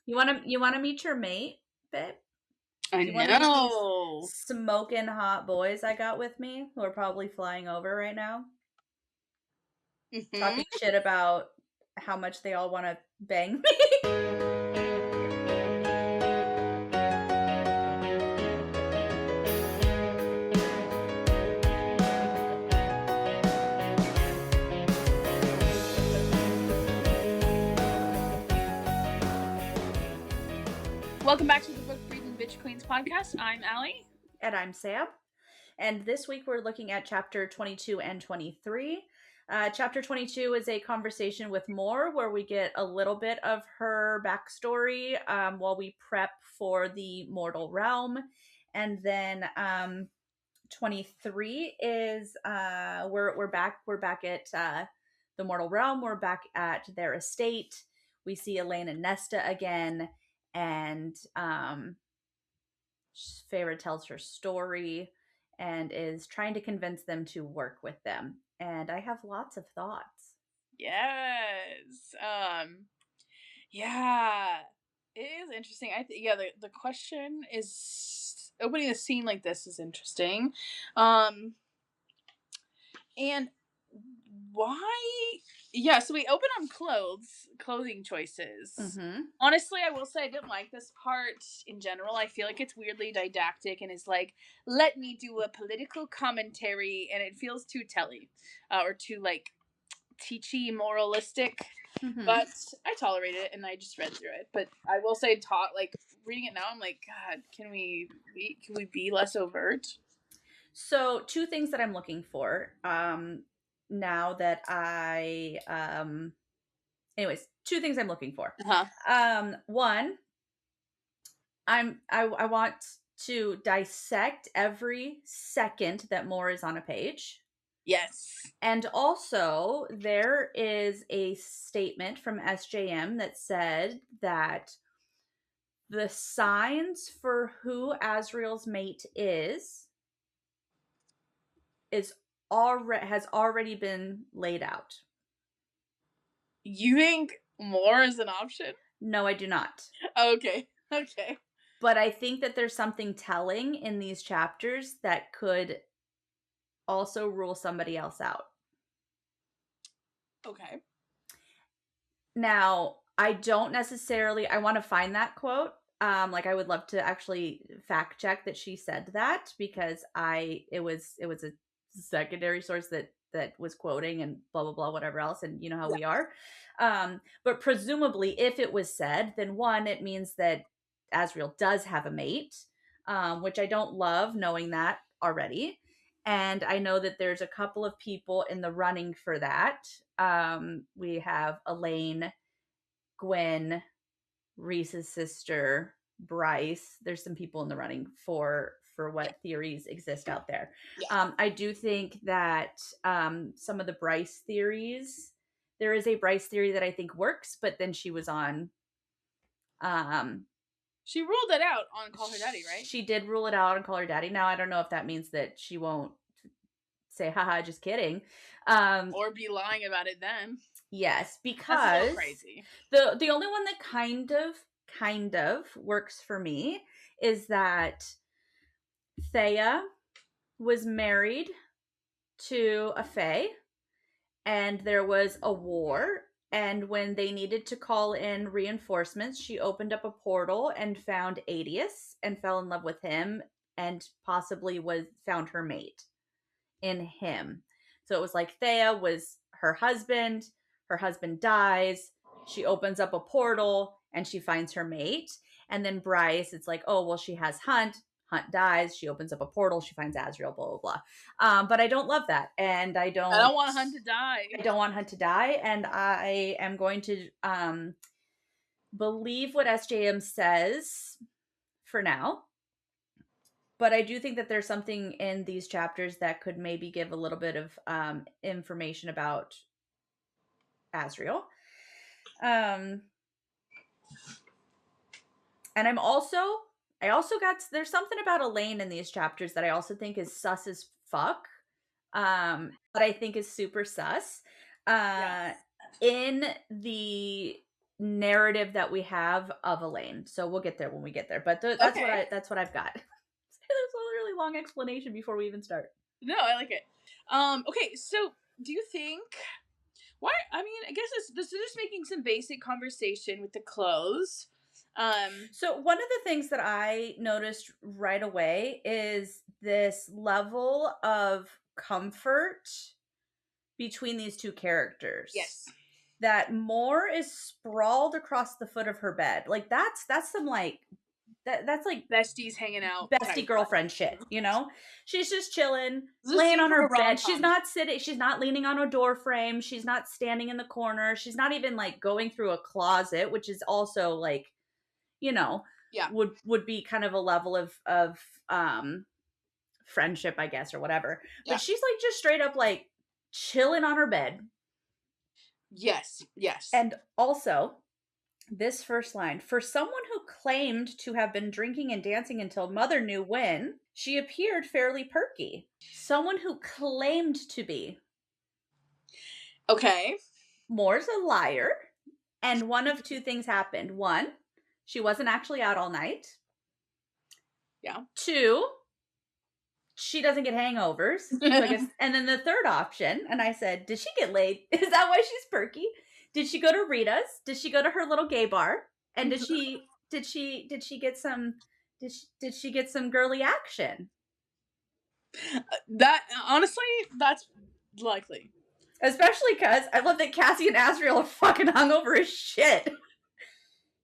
You wanna meet your mate, babe? I You wanna meet these know. smoking hot boys I got with me who are probably flying over right now, Hmm. talking shit about how much they all wanna bang me? Welcome back to the Book Breathing Bitch Queens podcast. I'm Allie. And I'm Sam. And this week we're looking at chapter 22 and 23. Chapter 22 is a conversation with Moore where we get a little bit of her backstory while we prep for the mortal realm. And then 23 is we're back at the mortal realm. We're back at their estate. We see Elain and Nesta again, and Feyre tells her story and is trying to convince them to work with them. And I have lots of thoughts. Yes. Yeah. It is interesting. The question is opening a scene like this is interesting. And why so we open on clothing choices. Mm-hmm. Honestly, I will say I didn't like this part in general. I feel like it's weirdly didactic and is like, let me do a political commentary, and it feels too telly, or too like teachy, moralistic. Mm-hmm. But I tolerate it, and I just read through it. But I will say, reading it now, I'm like, God, can we be less overt? So, two things that I'm looking for now that anyways, two things I'm looking for. One, I want to dissect every second that Moore is on a page. Yes. And also, there is a statement from SJM that said that the signs for who Azriel's mate is has already been laid out. You think more is an option? No, I do not. Okay. But I think that there's something telling in these chapters that could also rule somebody else out. Okay. Now, I don't necessarily I want to find that quote. I would love to actually fact check that she said that because it was a secondary source that was quoting and blah blah blah whatever else, and you know how we are. But presumably if it was said, then one, it means that Azriel does have a mate, which I don't love knowing that already. And I know that there's a couple of people in the running for that. We have Elain, Gwen, Reese's sister, Bryce. There's some people in the running for what theories exist out there. Yeah. I do think that some of the Bryce theories, there is a Bryce theory that I think works, but then she was on she ruled it out on Call Her Daddy, right? She did rule it out on Call Her Daddy. Now I don't know if that means that she won't say haha just kidding, or be lying about it then. Yes, because that's a little crazy. The only one that kind of works for me is that Thea was married to a Fae, and there was a war, and when they needed to call in reinforcements, she opened up a portal and found Adius and fell in love with him, and possibly found her mate in him. So it was like Thea was her husband dies, she opens up a portal and she finds her mate. And then Bryce, it's like, oh well, she has Hunt dies, she opens up a portal, she finds Azriel, blah blah blah. But I don't love that, and I don't want Hunt to die. I don't want Hunt to die, and I am going to believe what SJM says for now. But I do think that there's something in these chapters that could maybe give a little bit of information about Azriel. And I also got, there's something about Elain in these chapters that I also think is sus as fuck. But I think is super sus. Yes. In the narrative that we have of Elain. So we'll get there when we get there. But that's Okay. that's what I've got. There's a really long explanation before we even start. No, I like it. Okay, so do you think why? I mean, I guess this is just making some basic conversation with the clothes. So one of the things that I noticed right away is this level of comfort between these two characters. Yes. That Moore is sprawled across the foot of her bed. Like that's some like that's like Besties hanging out. bestie girlfriend shit, you know? She's just chilling, This is a laying scene on from a her bed. rom-com. She's not sitting, she's not leaning on a door frame, she's not standing in the corner, she's not even like going through a closet, which is also like, you know, Yeah. would be kind of a level of friendship, I guess, or whatever. Yeah. But she's like just straight up like chilling on her bed. Yes. And also, this first line, for someone who claimed to have been drinking and dancing until mother knew when, she appeared fairly perky. Someone who claimed to be. Okay. Moore's a liar, and one of two things happened. One, she wasn't actually out all night. Yeah. Two, she doesn't get hangovers. So I guess, and then the third option, and I said, did she get laid? Is that why she's perky? Did she go to Rita's? Did she go to her little gay bar? And did she get some girly action? That honestly, that's likely. Especially because I love that Cassie and Azriel are fucking hungover as shit.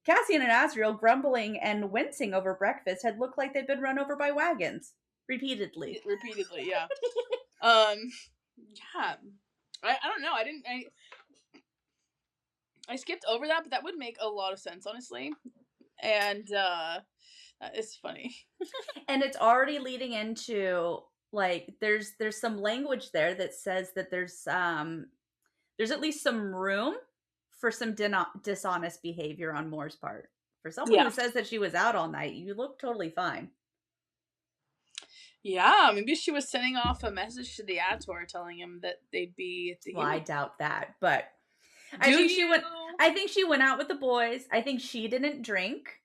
Cassian and Azriel, grumbling and wincing over breakfast, had looked like they'd been run over by wagons. Repeatedly, yeah. Yeah. I don't know. I skipped over that, but that would make a lot of sense, honestly. And it's funny. And it's already leading into like there's some language there that says that there's at least some room for some dishonest behavior on Moore's part. For someone who says that she was out all night, you look totally fine. Yeah, maybe she was sending off a message to the Ator telling him that they'd be at the Well, I doubt that, but I think she went out with the boys. I think she didn't drink.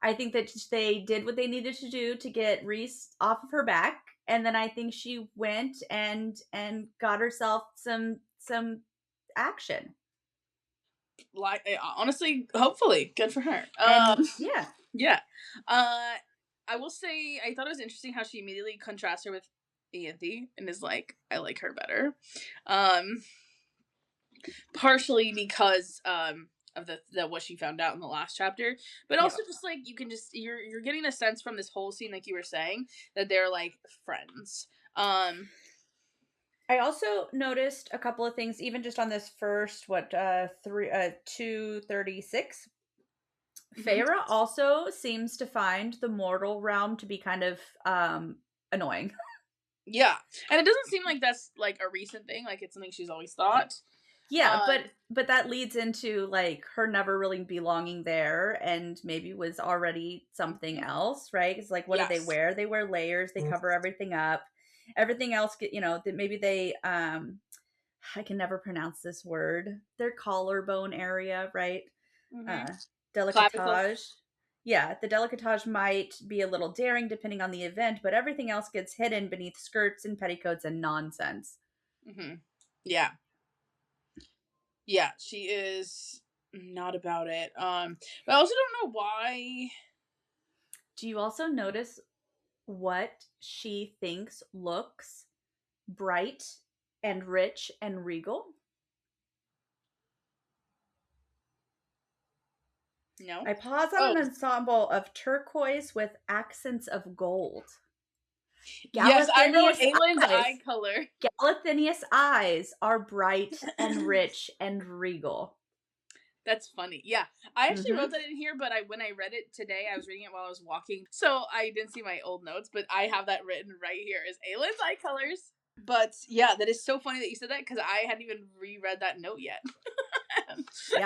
I think that they did what they needed to do to get Reese off of her back, and then I think she went and got herself some action. Like, honestly, hopefully, good for her. Yeah. I will say, I thought it was interesting how she immediately contrasts her with Ianthe and is like, I like her better. Partially because of the what she found out in the last chapter, but also just like you're getting a sense from this whole scene, like you were saying, that they're like friends. I also noticed a couple of things, even just on this first 236. Feyre also seems to find the mortal realm to be kind of annoying. Yeah, and it doesn't seem like that's like a recent thing. Like it's something she's always thought. Yeah, but that leads into like her never really belonging there, and maybe was already something else, right? It's like, what do they wear? They wear layers. They cover everything up. Everything else, that maybe they I can never pronounce this word. Their collarbone area, right? Décolletage. Yeah, the décolletage might be a little daring depending on the event, but everything else gets hidden beneath skirts and petticoats and nonsense. Yeah. Yeah, she is not about it. But I also don't know why. Do you also notice what she thinks looks bright and rich and regal? No. I pause on an ensemble of turquoise with accents of gold. Yes, I wrote Aelin's eye color. Galathinius eyes are bright and rich and regal. That's funny. Yeah, I actually wrote that in here, but when I read it today, I was reading it while I was walking, so I didn't see my old notes, but I have that written right here as Aelin's eye colors. But yeah, that is so funny that you said that, because I hadn't even reread that note yet. And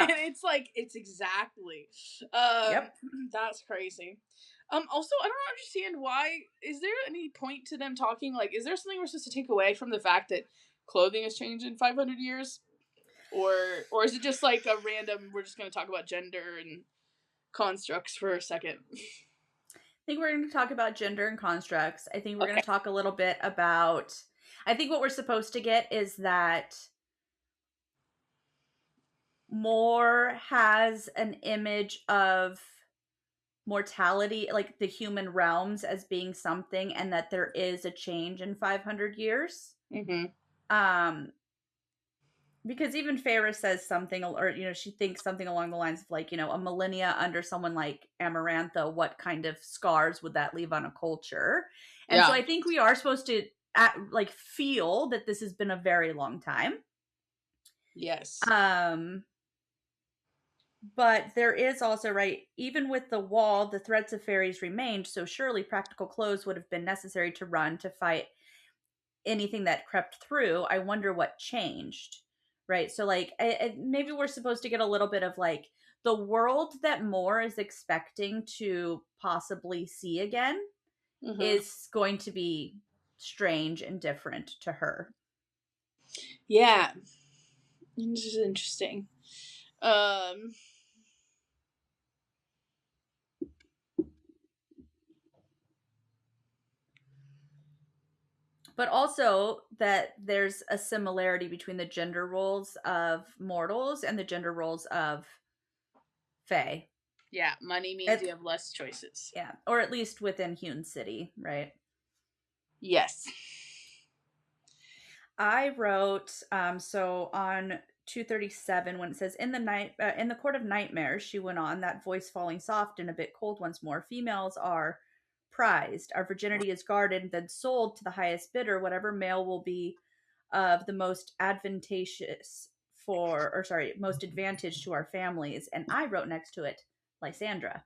it's like, it's exactly. That's crazy. Also, I don't understand why. Is there any point to them talking? Like, is there something we're supposed to take away from the fact that clothing has changed in 500 years? or is it just like a random? We're just going to talk about gender and constructs for a second. I think we're going to talk about gender and constructs. I think we're going Okay. to talk a little bit about. I think what we're supposed to get is that Moore has an image of mortality, like the human realms, as being something, and that there is a change in 500 years. Um, because even Feyre says something, or she thinks something along the lines of like, a millennia under someone like Amarantha, what kind of scars would that leave on a culture? And so Yeah. I think we are supposed to feel that this has been a very long time. Yes. But there is also, right, even with the wall, the threats of fairies remained, so surely practical clothes would have been necessary to run to fight anything that crept through. I wonder what changed, right? So, like, maybe we're supposed to get a little bit of, like, the world that Moore is expecting to possibly see again is going to be strange and different to her. Yeah. This is interesting. But also that there's a similarity between the gender roles of mortals and the gender roles of Fae. Yeah, money means you have less choices. Yeah, or at least within Hewn City, right? Yes. I wrote so on 237 when it says in the court of nightmares, she went on, that voice falling soft and a bit cold once more. Females are prized, our virginity is guarded, then sold to the highest bidder. Whatever male will be of the most most advantage to our families. And I wrote next to it Lysandra.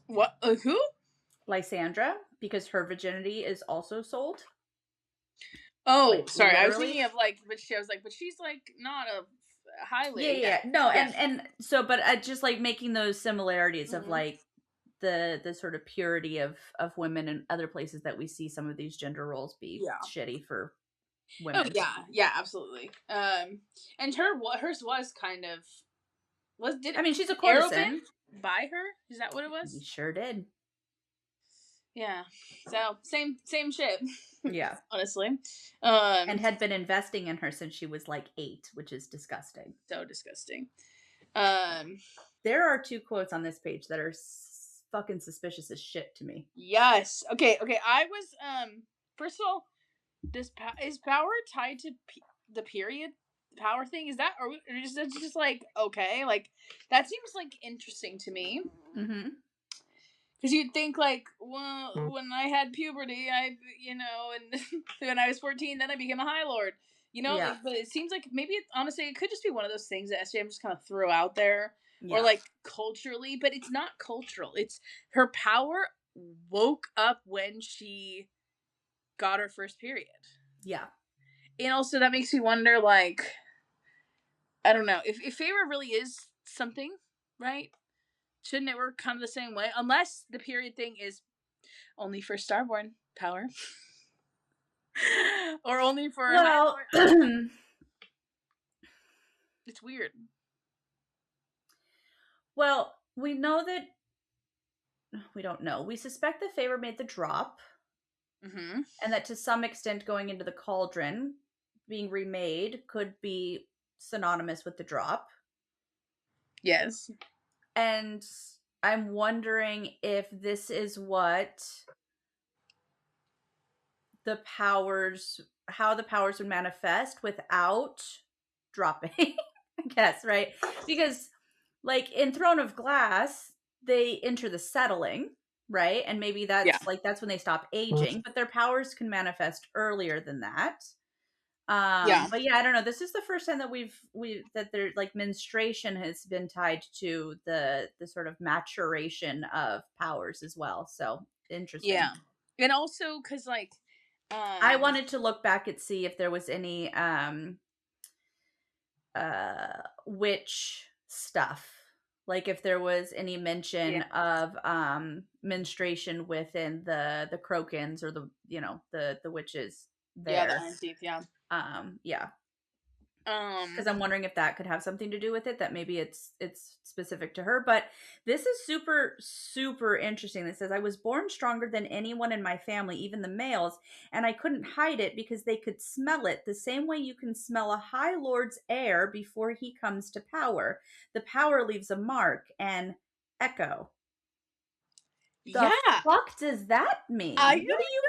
What? Who? Lysandra, because her virginity is also sold. Oh, Like, sorry. literally. I was thinking of like, but she's like not a high lady. Yeah. No, yeah. and so, but just like making those similarities of like the sort of purity of women in other places that we see some of these gender roles be shitty for women. Oh yeah, absolutely. And hers was kind of I mean, she's a courtesan. By her? Is that what it was? He sure did. Yeah. So same shit. Yeah. Honestly. And had been investing in her since she was like 8, which is disgusting. So disgusting. There are 2 quotes on this page that are fucking suspicious as shit to me. Yes. Okay. I was first of all, is power tied to the period power thing? Is that or is it just like okay? Like that seems like interesting to me. Mm-hmm. Because you'd think like, well, when I had puberty, and when I was 14, then I became a High Lord. Yeah. But it seems like maybe honestly it could just be one of those things that SJM just kind of threw out there, Yeah. or like culturally, but it's not cultural. It's her power woke up when she got her first period. Yeah. And also that makes me wonder, like, I don't know, if Feyre really is something, right? Shouldn't it work kind of the same way? Unless the period thing is only for Starborn power. Or only for it's weird. Well, we know that we don't know. We suspect that Feyre made the drop. Mm-hmm. And that to some extent going into the cauldron, being remade, could be synonymous with the drop. Yes. And I'm wondering if this is what how the powers would manifest without dropping, I guess, right? Because like in Throne of Glass, they enter the settling, right? And maybe that's that's when they stop aging, but their powers can manifest earlier than that. But yeah, I don't know. This is the first time that that their like menstruation has been tied to the sort of maturation of powers as well. So interesting. Yeah. And also because like I wanted to look back and see if there was any witch stuff. Like if there was any mention of menstruation within the Crokins or the witches there. Yeah, the 19th, yeah. Yeah. Because I'm wondering if that could have something to do with it, that maybe it's specific to her. But this is super, super interesting. It says, I was born stronger than anyone in my family, even the males, and I couldn't hide it because they could smell it the same way you can smell a High Lord's air before he comes to power. The power leaves a mark. And echo. The Yeah. fuck does that mean? I What do don't you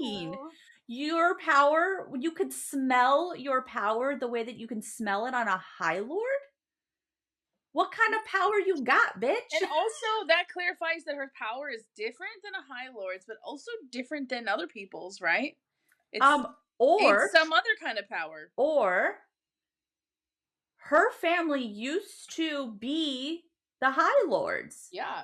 mean? know. Your power, you could smell your power the way that you can smell it on a High Lord? What kind of power you got, bitch? And also, that clarifies that her power is different than a High Lord's, but also different than other people's, right? It's Or some other kind of power. or her family used to be the High Lords. Yeah.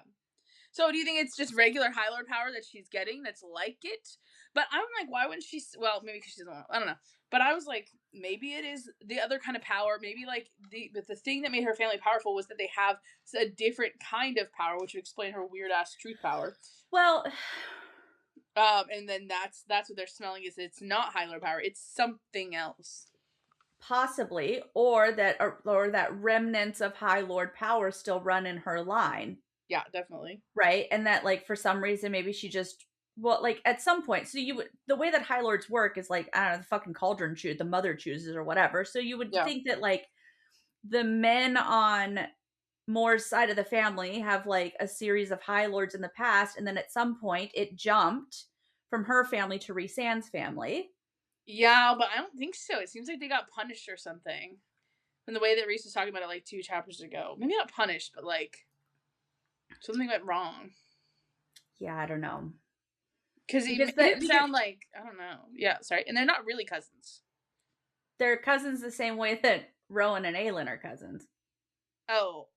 So do you think it's just regular High Lord power that she's getting that's like it? But I'm like, why wouldn't she? Well, maybe because she doesn't want. I don't know. But I was like, maybe it is the other kind of power. Maybe like the thing that made her family powerful was that they have a different kind of power, which would explain her weird ass truth power. Well, and then that's what they're smelling is it's not High Lord power. It's something else. possibly, or that remnants of High Lord power still run in her line. Yeah, definitely. Right? And that, like, for some reason, maybe she just, well, like, at some point, so you would, the way that High Lords work is like, I don't know, the fucking cauldron the mother chooses or whatever. So you would think that, like, the men on Moore's side of the family have, like, a series of High Lords in the past, and then at some point it jumped from her family to Rhysand's family. Yeah, but I don't think so. It seems like they got punished or something. From the way that Rhys was talking about it like 2 chapters ago. Maybe not punished, but like something went wrong. Yeah, I don't know. Because it didn't sound like, I don't know. Yeah, sorry. And they're not really cousins. They're cousins the same way that Rowan and Elain are cousins. Oh.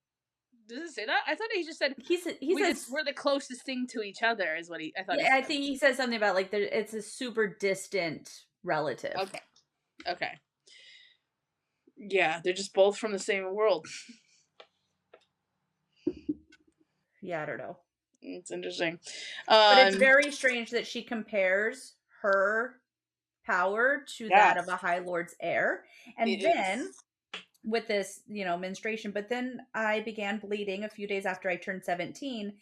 Does it say that? I thought he just said he says we're the closest thing to each other is what I thought. Yeah, I think he says something about like it's a super distant relative. Okay. Yeah, they're just both from the same world. Yeah, I don't know. It's interesting. But it's very strange that she compares her power to that of a High Lord's heir. And then with this, menstruation, but then I began bleeding a few days after I turned 17.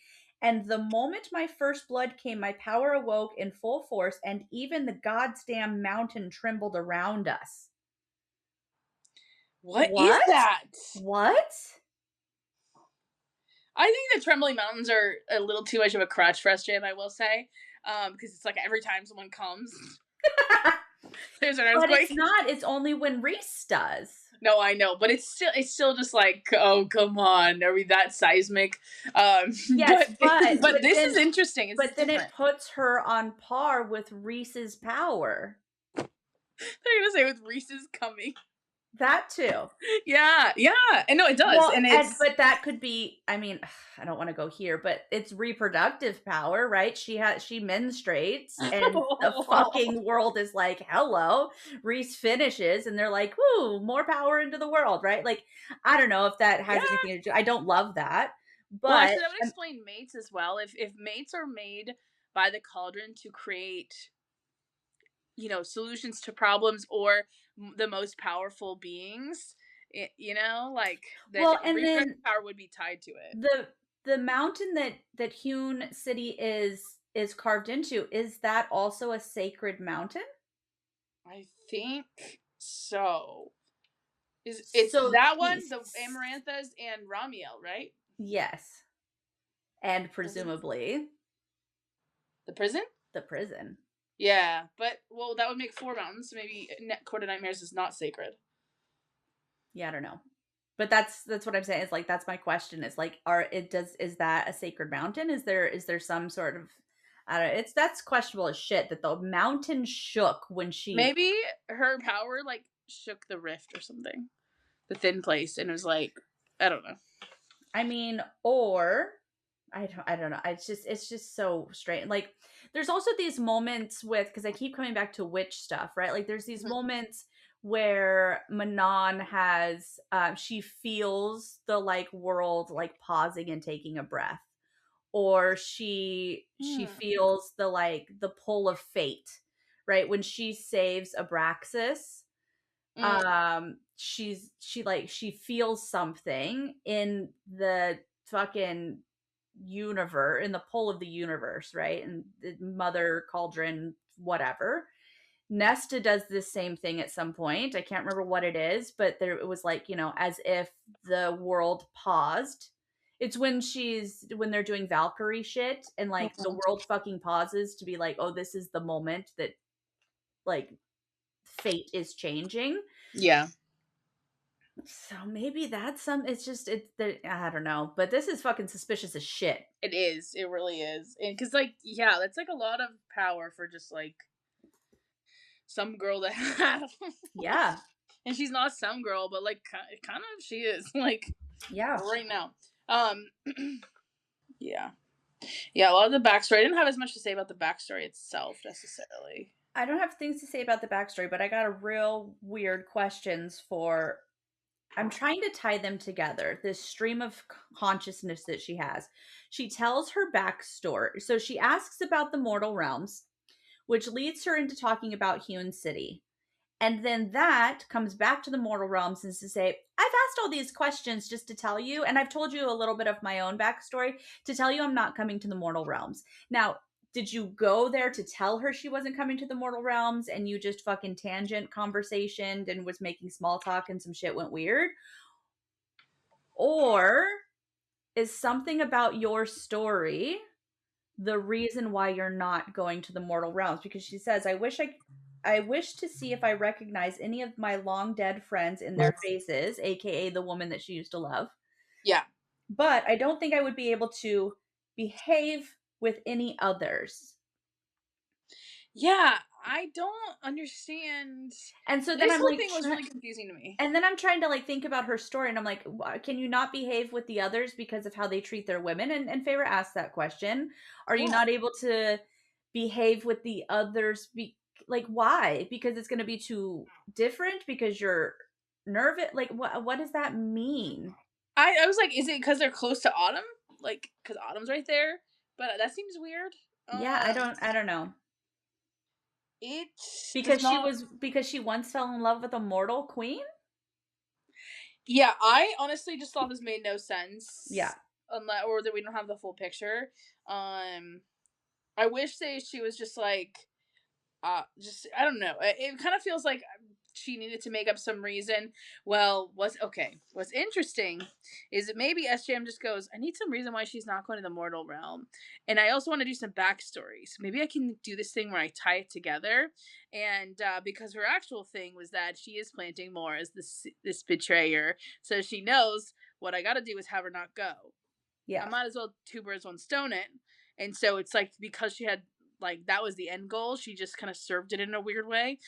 And the moment my first blood came, my power awoke in full force, and even the goddamn mountain trembled around us. What is that? What? I think the trembling mountains are a little too much of a crutch for SJM, I will say. Because it's like every time someone comes, there's an earthquake. But it's not. It's only when Rhys does. No, I know, but it's still just like, oh, come on, are we that seismic? Yes, but this is interesting. But then it puts her on par with Rhys's power. They're gonna say with Rhys's coming. That too. Yeah, and no, it does. Well, but that could be, I mean, I don't want to go here, but it's reproductive power, right? She menstruates, and the fucking world is like, hello. Rhys finishes, and they're like, whoo, more power into the world, right? Like, I don't know if that has anything to do. I don't love that. But well, actually, that would explain mates as well. If mates are made by the cauldron to create, solutions to problems or the most powerful beings, like then power would be tied to it. The mountain that Hewn City is carved into, is that also a sacred mountain? I think so. It's so that one, the Amaranthas and Ramiel, right? Yes. And presumably the prison? The prison. Yeah, but that would make 4 mountains. So maybe Court of Nightmares is not sacred. Yeah, I don't know, but that's what I'm saying. Is like that's my question. Is like, is that a sacred mountain? Is there some sort of, I don't know. That's questionable as shit. That the mountain shook when she. Maybe her power like shook the rift or something, the thin place, and it was like, I don't know. I mean, or I don't know. It's just so strange. Like, there's also these moments because I keep coming back to witch stuff, right? Like, there's these moments where Manon has, she feels the like world like pausing and taking a breath, or she feels the pull of fate, right? When she saves Abraxas, she feels something in the fucking universe, in the pull of the universe, right? And the mother cauldron, whatever. Nesta does the same thing at some point. I can't remember what it is, but there it was like, as if the world paused. It's when they're doing Valkyrie shit and like the world fucking pauses to be like, oh, this is the moment that like fate is changing. Yeah. So maybe that's I don't know, but this is fucking suspicious as shit. It is. It really is. And because, like, yeah, that's like a lot of power for just like some girl to have. Yeah. And she's not some girl, but like kind of she is. Like, Yeah. right now. Yeah. Yeah, a lot of the backstory. I didn't have as much to say about the backstory itself necessarily. I don't have things to say about the backstory, but I got a real weird questions for. I'm trying to tie them together. This stream of consciousness that she has. She tells her backstory. So she asks about the mortal realms, which leads her into talking about Hewn City. And then that comes back to the mortal realms and to say, I've asked all these questions just to tell you, and I've told you a little bit of my own backstory to tell you I'm not coming to the mortal realms. Now, did you go there to tell her she wasn't coming to the mortal realms and you just fucking tangent conversationed and was making small talk and some shit went weird? Or is something about your story the reason why you're not going to the mortal realms? Because she says, I wish to see if I recognize any of my long dead friends in their faces, aka the woman that she used to love. Yeah. But I don't think I would be able to behave with any others. Yeah, I don't understand. And so then This I'm whole like, thing was really confusing to me. and then I'm trying to like think about her story, and I'm like, can you not behave with the others because of how they treat their women? And Feyre asked that question. Are you not able to behave with the others? Like, why? Because it's going to be too different? Because you're nervous? Like, what does that mean? I was like, is it because they're close to Autumn? Like, because Autumn's right there? But that seems weird. Yeah, I don't know. It Because she once fell in love with a mortal queen? Yeah, I honestly just thought this made no sense. Yeah. Unless, or that we don't have the full picture. I wish she was just like, just I don't know. It kind of feels like she needed to make up some reason. Well, what's interesting is that maybe SJM just goes, I need some reason why she's not going to the mortal realm, and I also want to do some backstory. So maybe I can do this thing where I tie it together, and because her actual thing was that she is planting more as this betrayer, so she knows what I got to do is have her not go. Yeah, I might as well two birds one stone it, and so it's like because she had like that was the end goal, she just kind of served it in a weird way.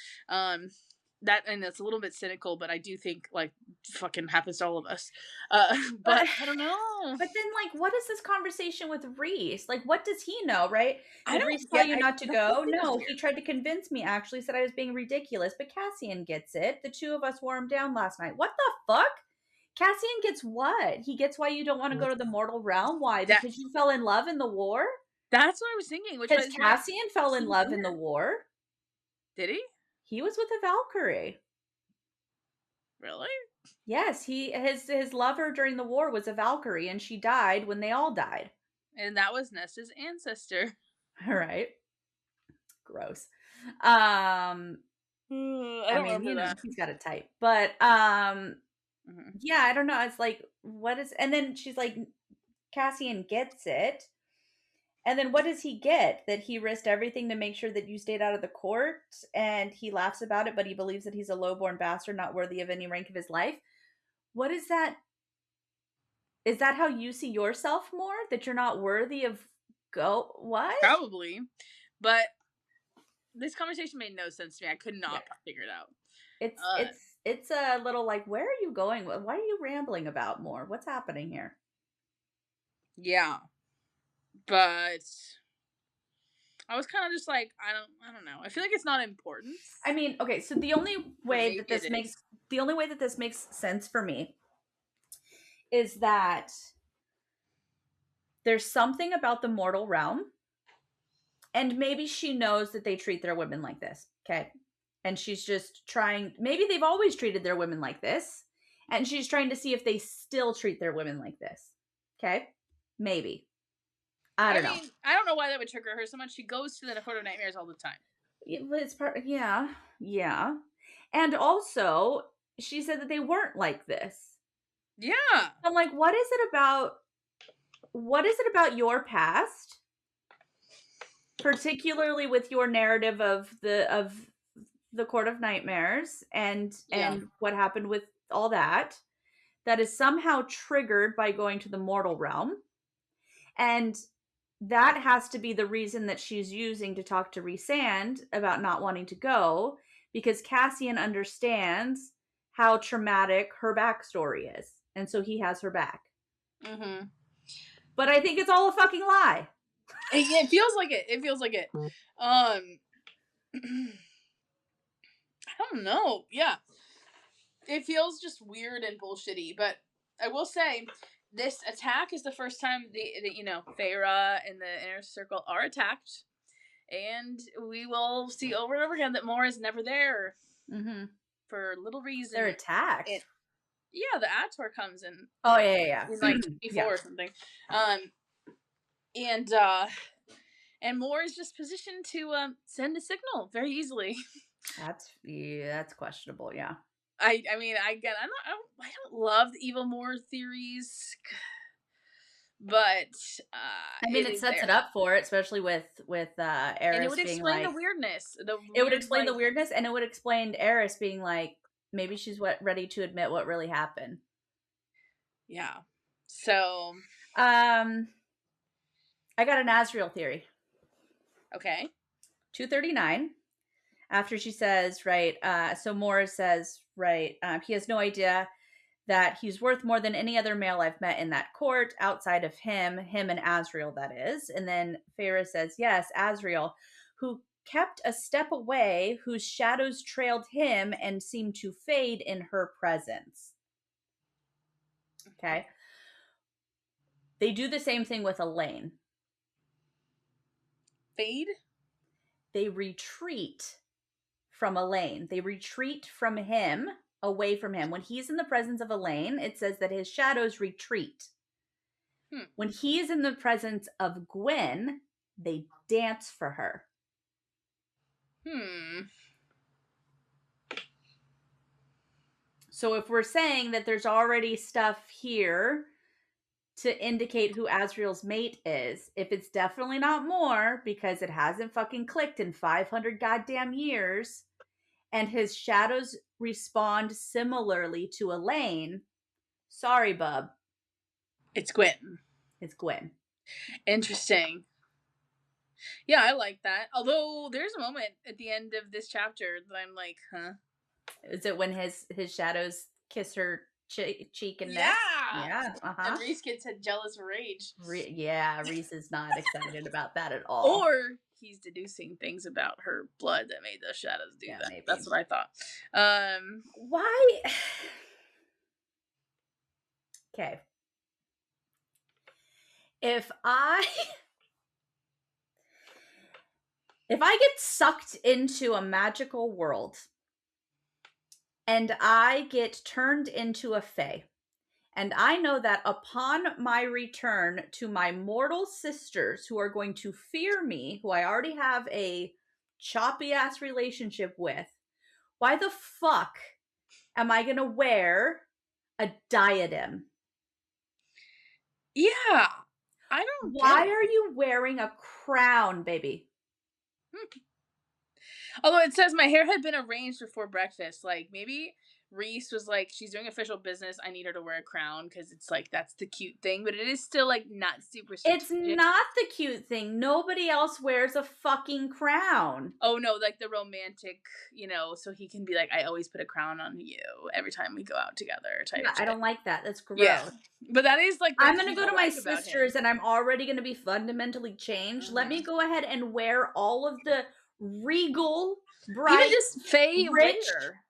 That and it's a little bit cynical, but I do think like fucking happens to all of us. But I don't know. But then, like, what is this conversation with Reese? Like, what does he know, right? Did Reese tell get you not to go? No, he weird. tried to convince me, actually, said I was being ridiculous, but Cassian gets it. The two of us wore him down last night. What the fuck? Cassian gets what? He gets why you don't want to go to the mortal realm? Why? Because you fell in love in the war? That's what I was thinking. Because Cassian fell in love in the war. Did he? He was with a Valkyrie. Really? Yes, his lover during the war was a Valkyrie, and she died when they all died. And that was Nesta's ancestor. All right. Gross. I mean, he's got a type, but yeah, I don't know. It's like, what is? And then she's like, Cassian gets it, and then what does he get? That he risked everything to make sure that you stayed out of the court, and he laughs about it, but he believes that he's a lowborn bastard, not worthy of any rank of his life. What is that? Is that how you see yourself more? That you're not worthy of what? Probably, but this conversation made no sense to me. I could not figure it out. It's a little like, where are you going? What are you rambling about more? What's happening here? Yeah, but I was kind of just like, I don't know. I feel like it's not important. I mean, okay, so the only way that this makes sense for me is that there's something about the mortal realm, and maybe she knows that they treat their women like this. Okay. And she's just trying, maybe they've always treated their women like this, and she's trying to see if they still treat their women like this. Okay? Maybe. I don't know. I don't know why that would trigger her so much. She goes to the Court of Nightmares all the time. It's part, yeah. And also, she said that they weren't like this. Yeah. I'm like, what is it about your past, particularly with your narrative of the Court of Nightmares and what happened with all that is somehow triggered by going to the mortal realm? And that has to be the reason that she's using to talk to Rhysand about not wanting to go, because Cassian understands how traumatic her backstory is. And so he has her back. Mm-hmm. But I think it's all a fucking lie. It feels like it. I don't know. Yeah. It feels just weird and bullshitty. But I will say, this attack is the first time Feyre and the Inner Circle are attacked. And we will see over and over again that Mor is never there. Mm-hmm. For little reason. They're attacked. Yeah, the Ator comes in. Oh, yeah. In like 24 or something. And Mor is just positioned to send a signal very easily. That's questionable, yeah. I don't love the evil Mor theories, but it sets it up for it, especially with Eris, and it would explain the weirdness. It would explain the weirdness, and it would explain Eris being like, maybe she's ready to admit what really happened. Yeah. So, I got an Azriel theory. Okay. 239. After she says, right, so Morris says, right, he has no idea that he's worth more than any other male I've met in that court outside of him and Azriel, that is. And then Feyre says, yes, Azriel, who kept a step away, whose shadows trailed him and seemed to fade in her presence. Okay. They do the same thing with Elain. Fade? They retreat from Elain. They retreat from him, away from him. When he's in the presence of Elain, it says that his shadows retreat. When he is in the presence of Gwen, they dance for her. So if we're saying that there's already stuff here to indicate who Azriel's mate is, if it's definitely not Mor, because it hasn't fucking clicked in 500 goddamn years, and his shadows respond similarly to Elain, sorry, bub. It's Gwen. Interesting. Yeah, I like that. Although there's a moment at the end of this chapter that I'm like, huh? Is it when his shadows kiss her cheek and neck? Yeah. And Rhys gets a jealous rage. Rhys is not excited about that at all. Or he's deducing things about her blood that made the shadows do that. Maybe. That's what I thought. Why? Okay. If I get sucked into a magical world and I get turned into a fae, and I know that upon my return to my mortal sisters who are going to fear me, who I already have a choppy ass relationship with, why the fuck am I going to wear a diadem? Yeah. I don't Why are you wearing a crown, baby? Although it says my hair had been arranged before breakfast. Like, maybe Rhys was like, she's doing official business, I need her to wear a crown, because it's like, that's the cute thing. But it is still, like, not super strategic. It's not the cute thing. Nobody else wears a fucking crown. Oh, no, like the romantic, so he can be like, I always put a crown on you every time we go out together. Type I don't like that. That's gross. Yeah. But that is like, I'm going to go to my sisters and I'm already going to be fundamentally changed. Let me go ahead and wear all of the regal, bright, even just Faye rich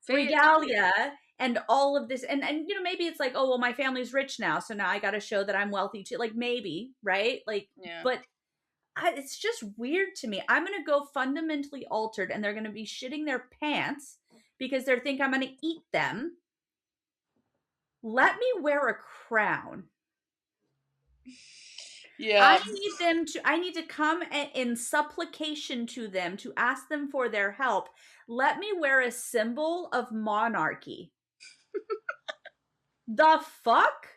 regalia and all of this. And maybe it's like, oh, well, my family's rich now, so now I got to show that I'm wealthy too. Like, maybe, right? Like, but it's just weird to me. I'm going to go fundamentally altered and they're going to be shitting their pants because they think I'm going to eat them. Let me wear a crown. Yeah. I need to come in supplication to them to ask them for their help. Let me wear a symbol of monarchy. The fuck?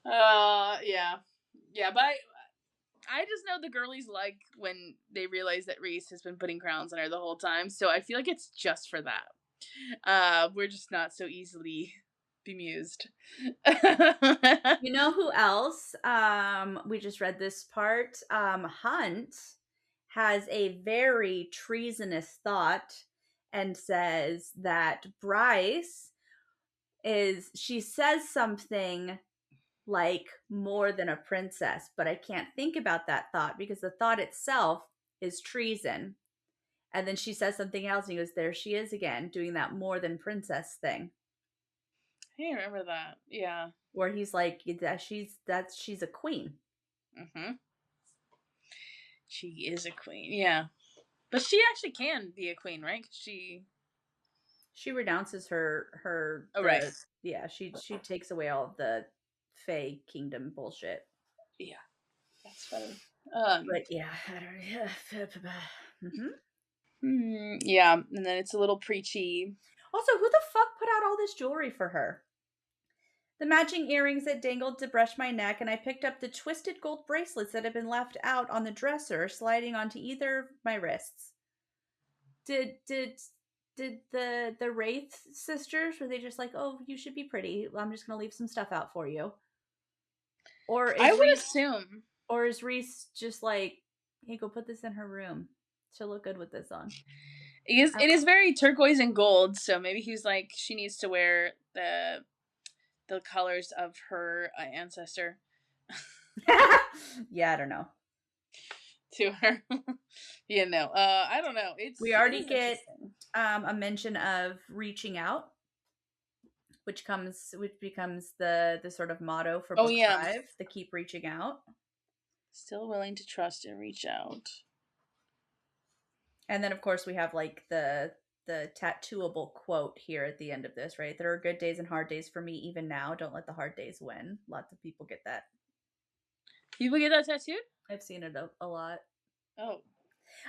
Yeah. Yeah, but I just know the girlies like when they realize that Reese has been putting crowns on her the whole time, so I feel like it's just for that. We're just not so easily bemused. You know who else? We just read this part. Hunt has a very treasonous thought and says that Bryce she says something like more than a princess, but I can't think about that thought because the thought itself is treason. And then she says something else and he goes, there she is again, doing that more than princess thing. I can't remember that. Yeah. Where he's like, she's a queen. Mm-hmm. She is a queen. Yeah. But she actually can be a queen, right? She renounces right. Yeah, she takes away all of the Fey kingdom bullshit. Yeah. That's funny. But yeah, I don't Yeah, and then it's a little preachy. Also, who the fuck put out all this jewelry for her? The matching earrings that dangled to brush my neck, and I picked up the twisted gold bracelets that had been left out on the dresser, sliding onto either of my wrists. Did the Wraith sisters, were they just like, oh, you should be pretty, I'm just gonna leave some stuff out for you? I would assume. Or is Reese just like, hey, go put this in her room, she'll look good with this on? It is very turquoise and gold, so maybe he was like, she needs to wear the colors of her ancestor. Yeah, I don't know. To her. I don't know. We already get a mention of reaching out, which becomes the sort of motto for book 5, the keep reaching out. Still willing to trust and reach out. And then of course we have like the tattooable quote here at the end of this, right? There are good days and hard days for me even now. Don't let the hard days win. Lots of people get that. People get that tattooed? I've seen it a lot. Oh.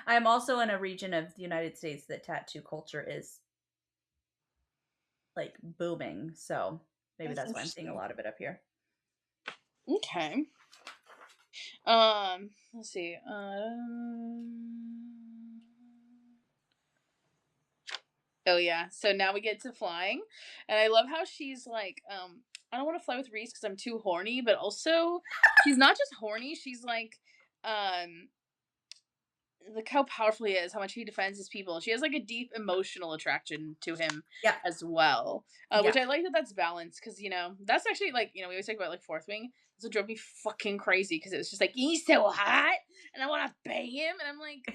I am also in a region of the United States that tattoo culture is like booming, so maybe that's why I'm seeing a lot of it up here. Okay. Let's see. Oh yeah. So now we get to flying, and I love how she's like, I don't want to fly with Reese because I'm too horny, but also she's not just horny. She's like, look how powerful he is, how much he defends his people. She has like a deep emotional attraction to him as well, which I like that's balanced because that's actually like we always talk about like Fourth Wing. This would drive me fucking crazy because it was just like he's so hot and I want to bang him, and I'm like,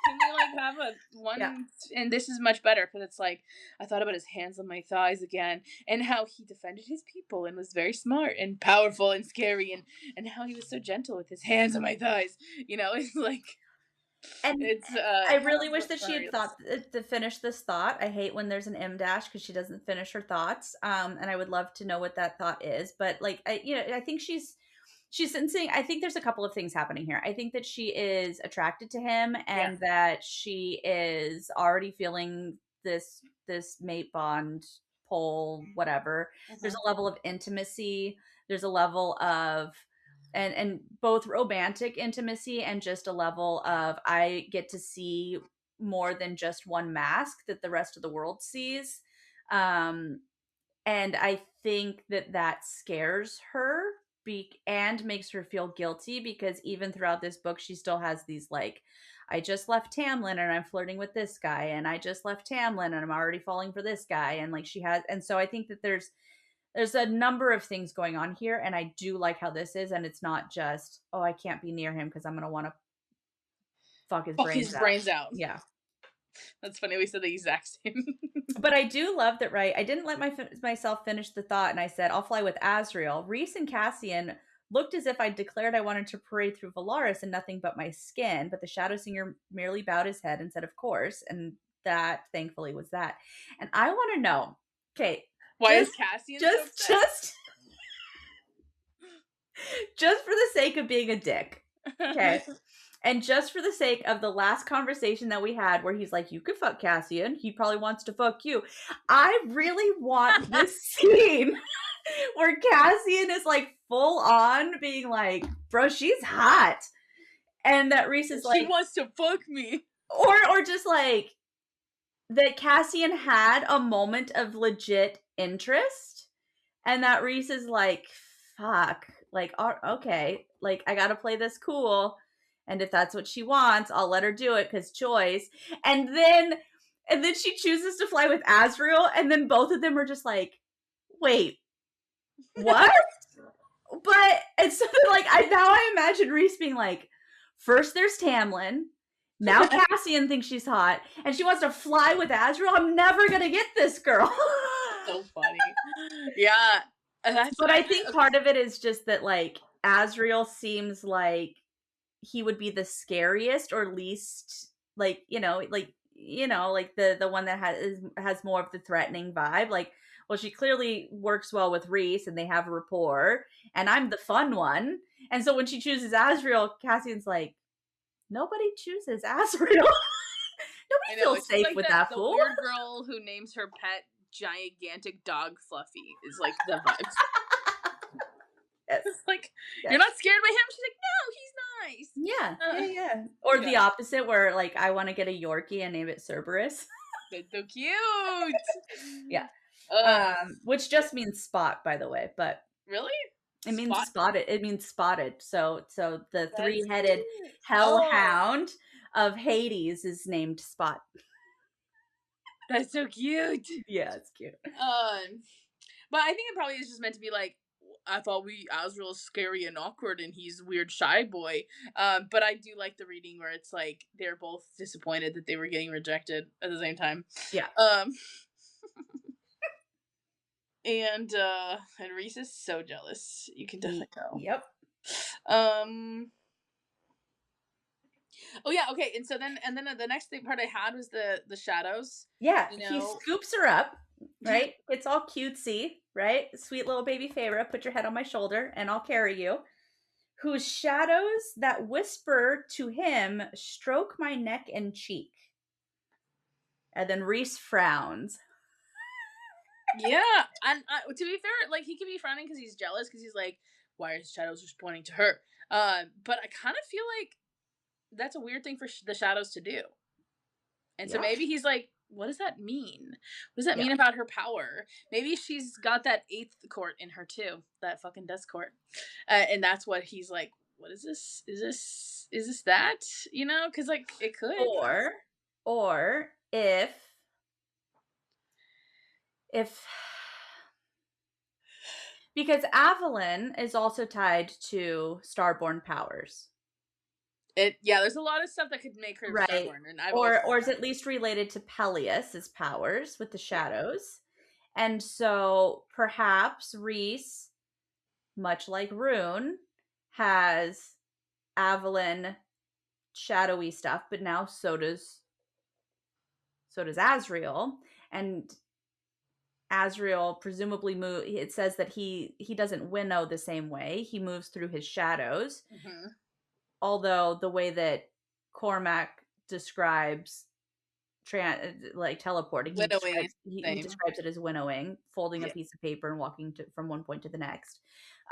can we like have a one? Yeah. And this is much better because it's like I thought about his hands on my thighs again, and how he defended his people and was very smart and powerful and scary, and how he was so gentle with his hands on my thighs. It's like, and it's. I really wish that she had thought to finish this thought. I hate when there's an M dash because she doesn't finish her thoughts. And I would love to know what that thought is, but like I think she's sensing. I think there's a couple of things happening here. I think that she is attracted to him and that she is already feeling this mate bond pull, whatever. There's a level of intimacy. There's a level of and both romantic intimacy and just a level of I get to see more than just one mask that the rest of the world sees. And I think that scares her and makes her feel guilty because even throughout this book, she still has these like, I just left Tamlin and I'm flirting with this guy, and I just left Tamlin and I'm already falling for this guy, and like and so I think that there's a number of things going on here, and I do like how this is, and it's not just I can't be near him because I'm gonna want to fuck his brains out. Yeah. That's funny. We said the exact same. But I do love that, right? I didn't let myself finish the thought, and I said, I'll fly with Azriel. Reese and Cassian looked as if I declared I wanted to parade through Valaris in nothing but my skin, but the Shadow Singer merely bowed his head and said, of course. And that, thankfully, was that. And I want to know, okay, Why is Cassian so upset? Just for the sake of being a dick, okay? And just for the sake of the last conversation that we had where he's like, you could fuck Cassian. He probably wants to fuck you. I really want this scene where Cassian is like full on being like, bro, she's hot. And that Rhys is like, she wants to fuck me. Or just like that Cassian had a moment of legit interest. And that Rhys is like, fuck. Like, okay, like, I gotta play this cool. And if that's what she wants, I'll let her do it because choice. And then she chooses to fly with Azriel, and then both of them are just like, wait, what? But it's like I imagine Rhys being like, first there's Tamlin, now Cassian thinks she's hot, and she wants to fly with Azriel. I'm never gonna get this girl. So funny. Yeah. But I think part of it is just that like Azriel seems like he would be the scariest or least like like the one that has more of the threatening vibe. Like, well, she clearly works well with Rhys and they have a rapport, and I'm the fun one. And so when she chooses Azriel, Cassian's like, nobody chooses Azriel. Nobody feels safe like with that the fool. The weird girl who names her pet gigantic dog Fluffy is like the vibe. Yes. Like, yes. You're not scared by him? She's like, no, he's nice. Yeah. Or the opposite, where like I want to get a Yorkie and name it Cerberus. That's so cute. Yeah. Which just means spot, by the way. But really, it means spotted. It means spotted. So the three-headed hellhound of Hades is named Spot. That's so cute. Yeah, it's cute. But I think it probably is just meant to be like, I thought Azriel's scary and awkward and he's weird shy boy. But I do like the reading where it's like they're both disappointed that they were getting rejected at the same time. Yeah. And Rhys is so jealous. You can definitely tell. Yep. Oh yeah, okay. And so then the next part I had was the shadows. Yeah, he scoops her up, right? It's all cutesy, right? Sweet little baby Feyre, put your head on my shoulder and I'll carry you. Whose shadows that whisper to him, stroke my neck and cheek. And then Rhys frowns. Yeah, and to be fair, like he could be frowning because he's jealous, because he's like, why are his shadows just pointing to her? But I kind of feel like that's a weird thing for the shadows to do. And so maybe he's like, what does that mean? What does that mean about her power? Maybe she's got that 8th court in her too, that fucking death court. And that's what he's like, what is this? Is this that? You know, because like it could. Or if because Avalon is also tied to Starborn powers. There's a lot of stuff that could make her Starborn, and or is at least related to Peleus's powers with the shadows. And so perhaps Rhys, much like Rune, has Avalon shadowy stuff, but now so does Azriel. And Azriel presumably it says that he doesn't winnow the same way. He moves through his shadows. Mm-hmm. Although the way that Cormac describes teleporting, he describes it as winnowing, folding a piece of paper and walking from one point to the next.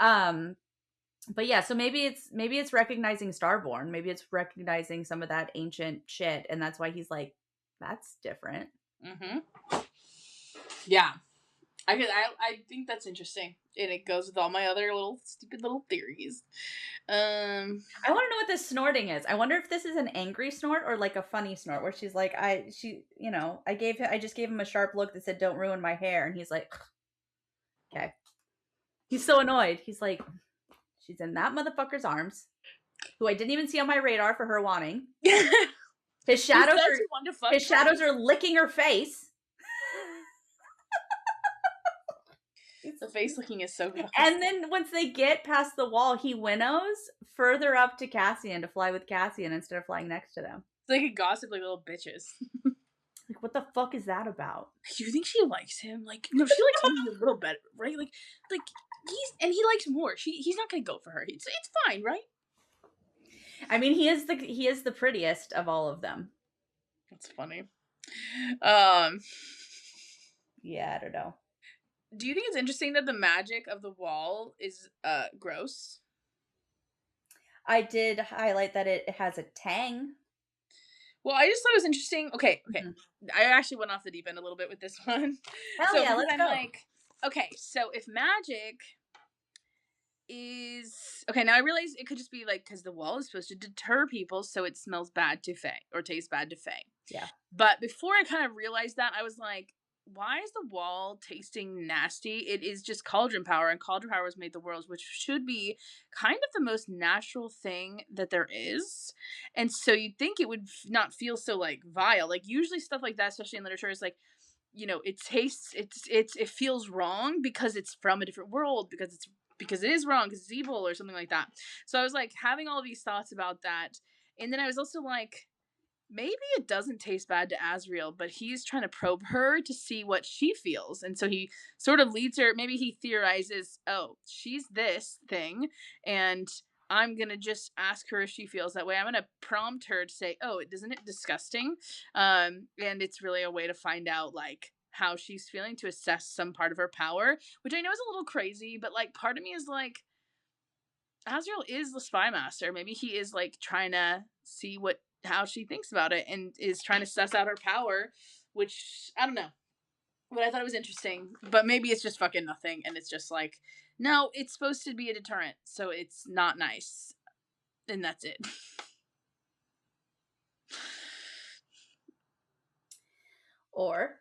But yeah, so maybe it's recognizing Starborn. Maybe it's recognizing some of that ancient shit, and that's why he's like, that's different. Mm-hmm. Yeah. I think that's interesting, and it goes with all my other stupid little theories. I want to know what this snorting is. I wonder if this is an angry snort or like a funny snort, where she's like, I just gave him a sharp look that said, "Don't ruin my hair," and he's like, okay. He's so annoyed. He's like, she's in that motherfucker's arms, who I didn't even see on my radar for her wanting. His shadows are licking her face. The face looking is so gross. And then once they get past the wall, he winnows further up to Cassian to fly with Cassian instead of flying next to them. It's like a gossip like little bitches. Like, what the fuck is that about? You think she likes him? Like, no, she likes him a little better, right? Like he likes more. He's not gonna go for her. It's fine, right? I mean, he is the prettiest of all of them. That's funny. Yeah, I don't know. Do you think it's interesting that the magic of the wall is gross? I did highlight that it has a tang. Well, I just thought it was interesting. Okay. Mm-hmm. I actually went off the deep end a little bit with this one. Hell yeah, let's go. Like, okay, so if magic is okay, now I realize it could just be like because the wall is supposed to deter people, so it smells bad to Faye or tastes bad to Faye. Yeah. But before I kind of realized that, I was like, why is the wall tasting nasty? It is just cauldron power, and cauldron power was made the worlds, which should be kind of the most natural thing that there is. And so you'd think it would not feel so like vile. Like usually stuff like that, especially in literature, is like, you know, it tastes, it feels wrong because it's from a different world, because it is wrong, because it's evil or something like that. So I was like having all these thoughts about that. And then I was also like, maybe it doesn't taste bad to Azriel, but he's trying to probe her to see what she feels. And so he sort of leads her, maybe he theorizes, oh, she's this thing, and I'm going to just ask her if she feels that way. I'm going to prompt her to say, oh, isn't it disgusting? And it's really a way to find out, like, how she's feeling, to assess some part of her power, which I know is a little crazy, but, like, part of me is like, Azriel is the spy master. Maybe he is, like, trying to see how she thinks about it and is trying to suss out her power, which I don't know. But I thought it was interesting. But maybe it's just fucking nothing, and it's just like, no, it's supposed to be a deterrent, so it's not nice. And that's it. Or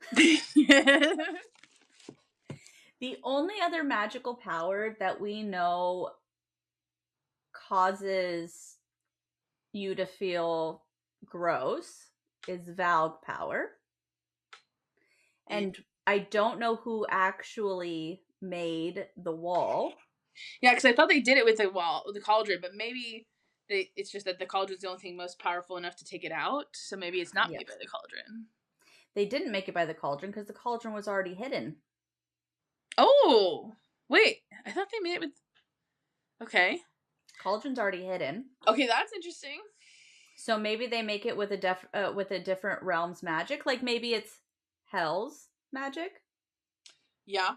the only other magical power that we know causes you to feel gross is Valg power. And I don't know who actually made the wall. Yeah, because I thought they did it with the cauldron, but maybe it's just that the cauldron's the only thing most powerful enough to take it out, so maybe it's not made by the cauldron. They didn't make it by the cauldron because the cauldron was already hidden. Oh, wait. I thought they made it with... Okay. Cauldron's already hidden. Okay, that's interesting. So maybe they make it with a different realm's magic. Like maybe it's Hell's magic. Yeah.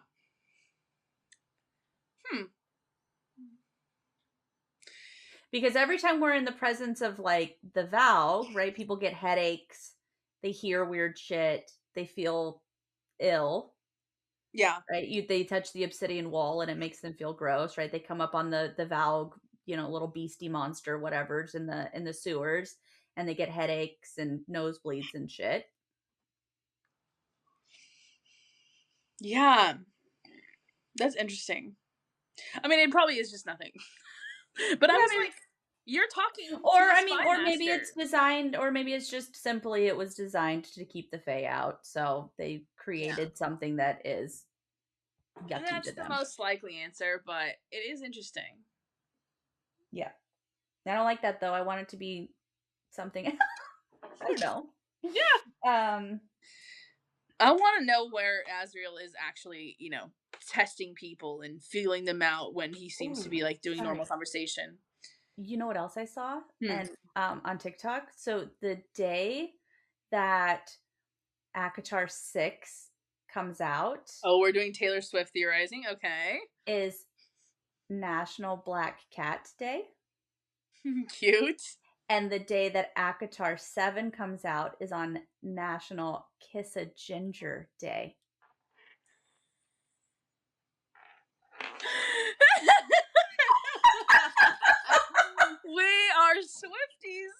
Because every time we're in the presence of like the Valg, right? People get headaches. They hear weird shit. They feel ill. Yeah. Right? They touch the obsidian wall and it makes them feel gross, right? They come up on the Valg, you know, little beastie monster, whatever's in the sewers, and they get headaches and nosebleeds and shit. Yeah. That's interesting. I mean, it probably is just nothing. But I was like, you're talking. Or maybe it's designed, or maybe it's just simply it was designed to keep the Fae out. So they created something that is yucky That's to them. the most likely answer, but it is interesting. Yeah. I don't like that though. I want it to be something. I don't know. Yeah. I want to know where Azriel is actually, you know, testing people and feeling them out when he seems to be like doing normal conversation. You know what else I saw? And on TikTok? So the day that ACOTAR 6 comes out. Oh, we're doing Taylor Swift theorizing? Okay. Is National Black Cat Day. Cute. And the day that ACOTAR 7 comes out is on National Kiss a Ginger Day. We are Swifties.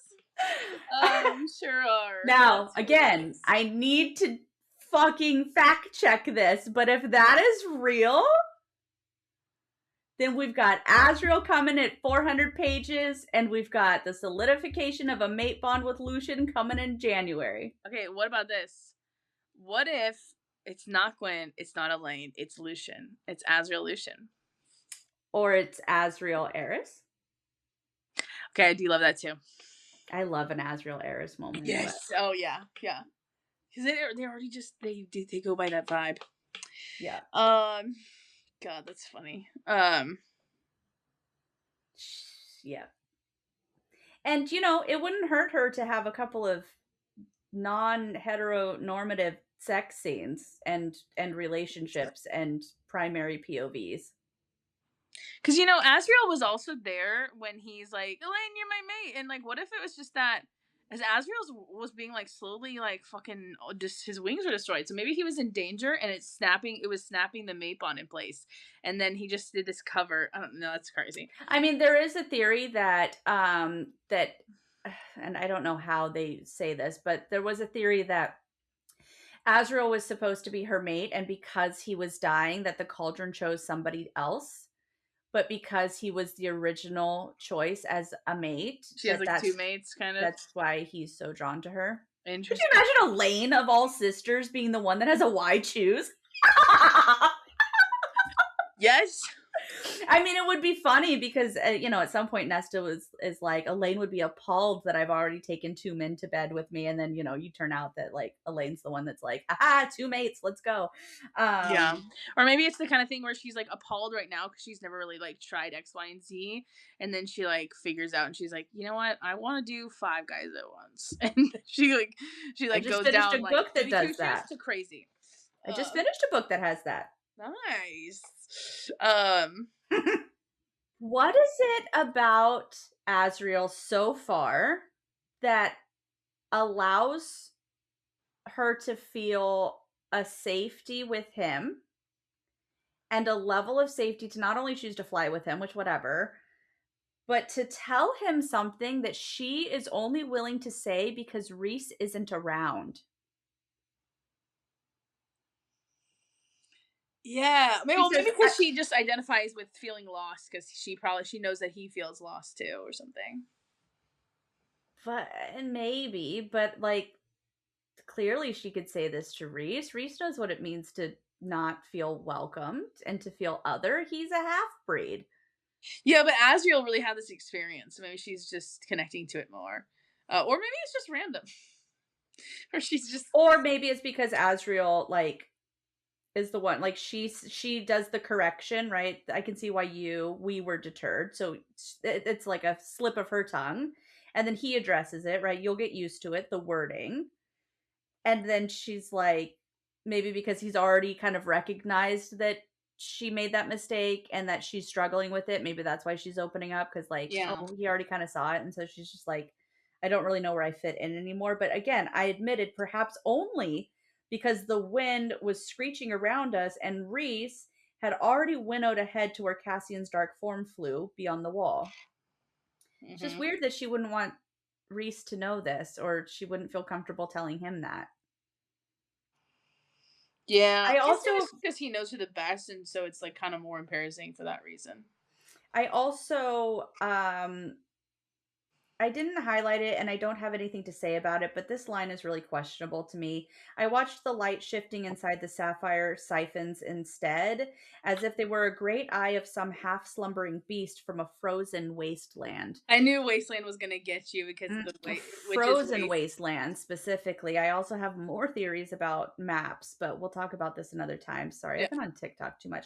Sure are. Now, again, I need to fucking fact check this, but if that is real, then we've got Azriel coming at 400 pages, and we've got the solidification of a mate bond with Lucian coming in January. Okay, what about this? What if It's not Gwen. It's not Elain. It's Lucian. It's Azriel Lucian. Or it's Azriel Eris. Okay, I do love that too. I love an Azriel Eris moment. Yes. Oh yeah, yeah. Because they already just they go by that vibe. Yeah. God, that's funny. Yeah. And it wouldn't hurt her to have a couple of non-heteronormative sex scenes and relationships and primary POVs. Because Azriel was also there when he's like, Elain, you're my mate, and like, what if it was just that as Azriel was being like slowly like fucking just his wings were destroyed, so maybe he was in danger and it was snapping the mate bond in place, and then he just did this cover. I don't know, that's crazy. I mean, there is a theory that and I don't know how they say this, but there was a theory that Azriel was supposed to be her mate, and because he was dying, that the cauldron chose somebody else. But because he was the original choice as a mate, she has like two mates, kind of. That's why he's so drawn to her. Interesting. Could you imagine Elain of all sisters being the one that has a why choose? Yes. I mean, it would be funny because at some point Nesta is like, Elain would be appalled that I've already taken 2 men to bed with me, and then you turn out that like Elaine's the one that's like, aha, 2 mates, let's go. Yeah, or maybe it's the kind of thing where she's like appalled right now because she's never really like tried X, Y, and Z, and then she like figures out and she's like, you know what, I want to do 5 guys at once, and she goes down a book that does that to crazy. I just finished a book that has that. Nice. What is it about Azriel so far that allows her to feel a safety with him and a level of safety to not only choose to fly with him, which whatever, but to tell him something that she is only willing to say because Rhys isn't around? Yeah, maybe because she just identifies with feeling lost because she knows that he feels lost too or something. But maybe, but like clearly she could say this to Rhys. Rhys knows what it means to not feel welcomed and to feel other. He's a half-breed. Yeah, but Azriel really had this experience. Maybe she's just connecting to it more. Or maybe it's just random. Or maybe it's because Azriel like is the one, like she does the correction, right? I can see why we were deterred. So it's like a slip of her tongue, and then he addresses it, right? You'll get used to it, the wording. And then she's like, maybe because he's already kind of recognized that she made that mistake and that she's struggling with it, maybe that's why she's opening up, because like, oh, he already kind of saw it, and so she's just like, I don't really know where I fit in anymore. But again, I admitted perhaps only because the wind was screeching around us and Rhys had already winnowed ahead to where Cassian's dark form flew beyond the wall. Mm-hmm. It's just weird that she wouldn't want Rhys to know this, or she wouldn't feel comfortable telling him that. Yeah, I also because he knows her the best, and so it's like kind of more embarrassing for that reason. I also I didn't highlight it and I don't have anything to say about it, but this line is really questionable to me. I watched the light shifting inside the sapphire siphons instead, as if they were a great eye of some half-slumbering beast from a frozen wasteland. I knew wasteland was going to get you because of the frozen wasteland specifically. I also have more theories about maps, but we'll talk about this another time. Sorry, I've been on TikTok too much.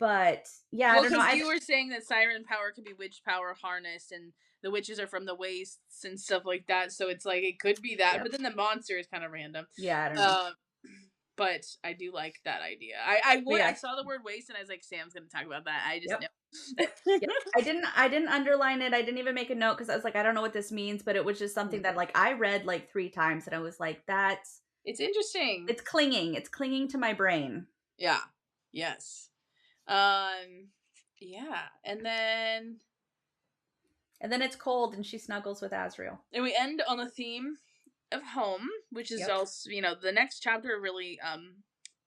But yeah, I don't know. You were saying that siren power could be witch power harnessed, and the witches are from the wastes and stuff like that. So it's like it could be that, but then the monster is kind of random. Yeah, I don't know. But I do like that idea. I saw the word waste and I was like, Sam's going to talk about that. I just know. I didn't underline it. I didn't even make a note because I was like, I don't know what this means, but it was just something that like I read like 3 times and I was like, it's interesting. It's clinging. It's clinging to my brain. Yeah. Yes. Yeah, and then it's cold and she snuggles with Azriel. And we end on the theme of home, which is also, the next chapter really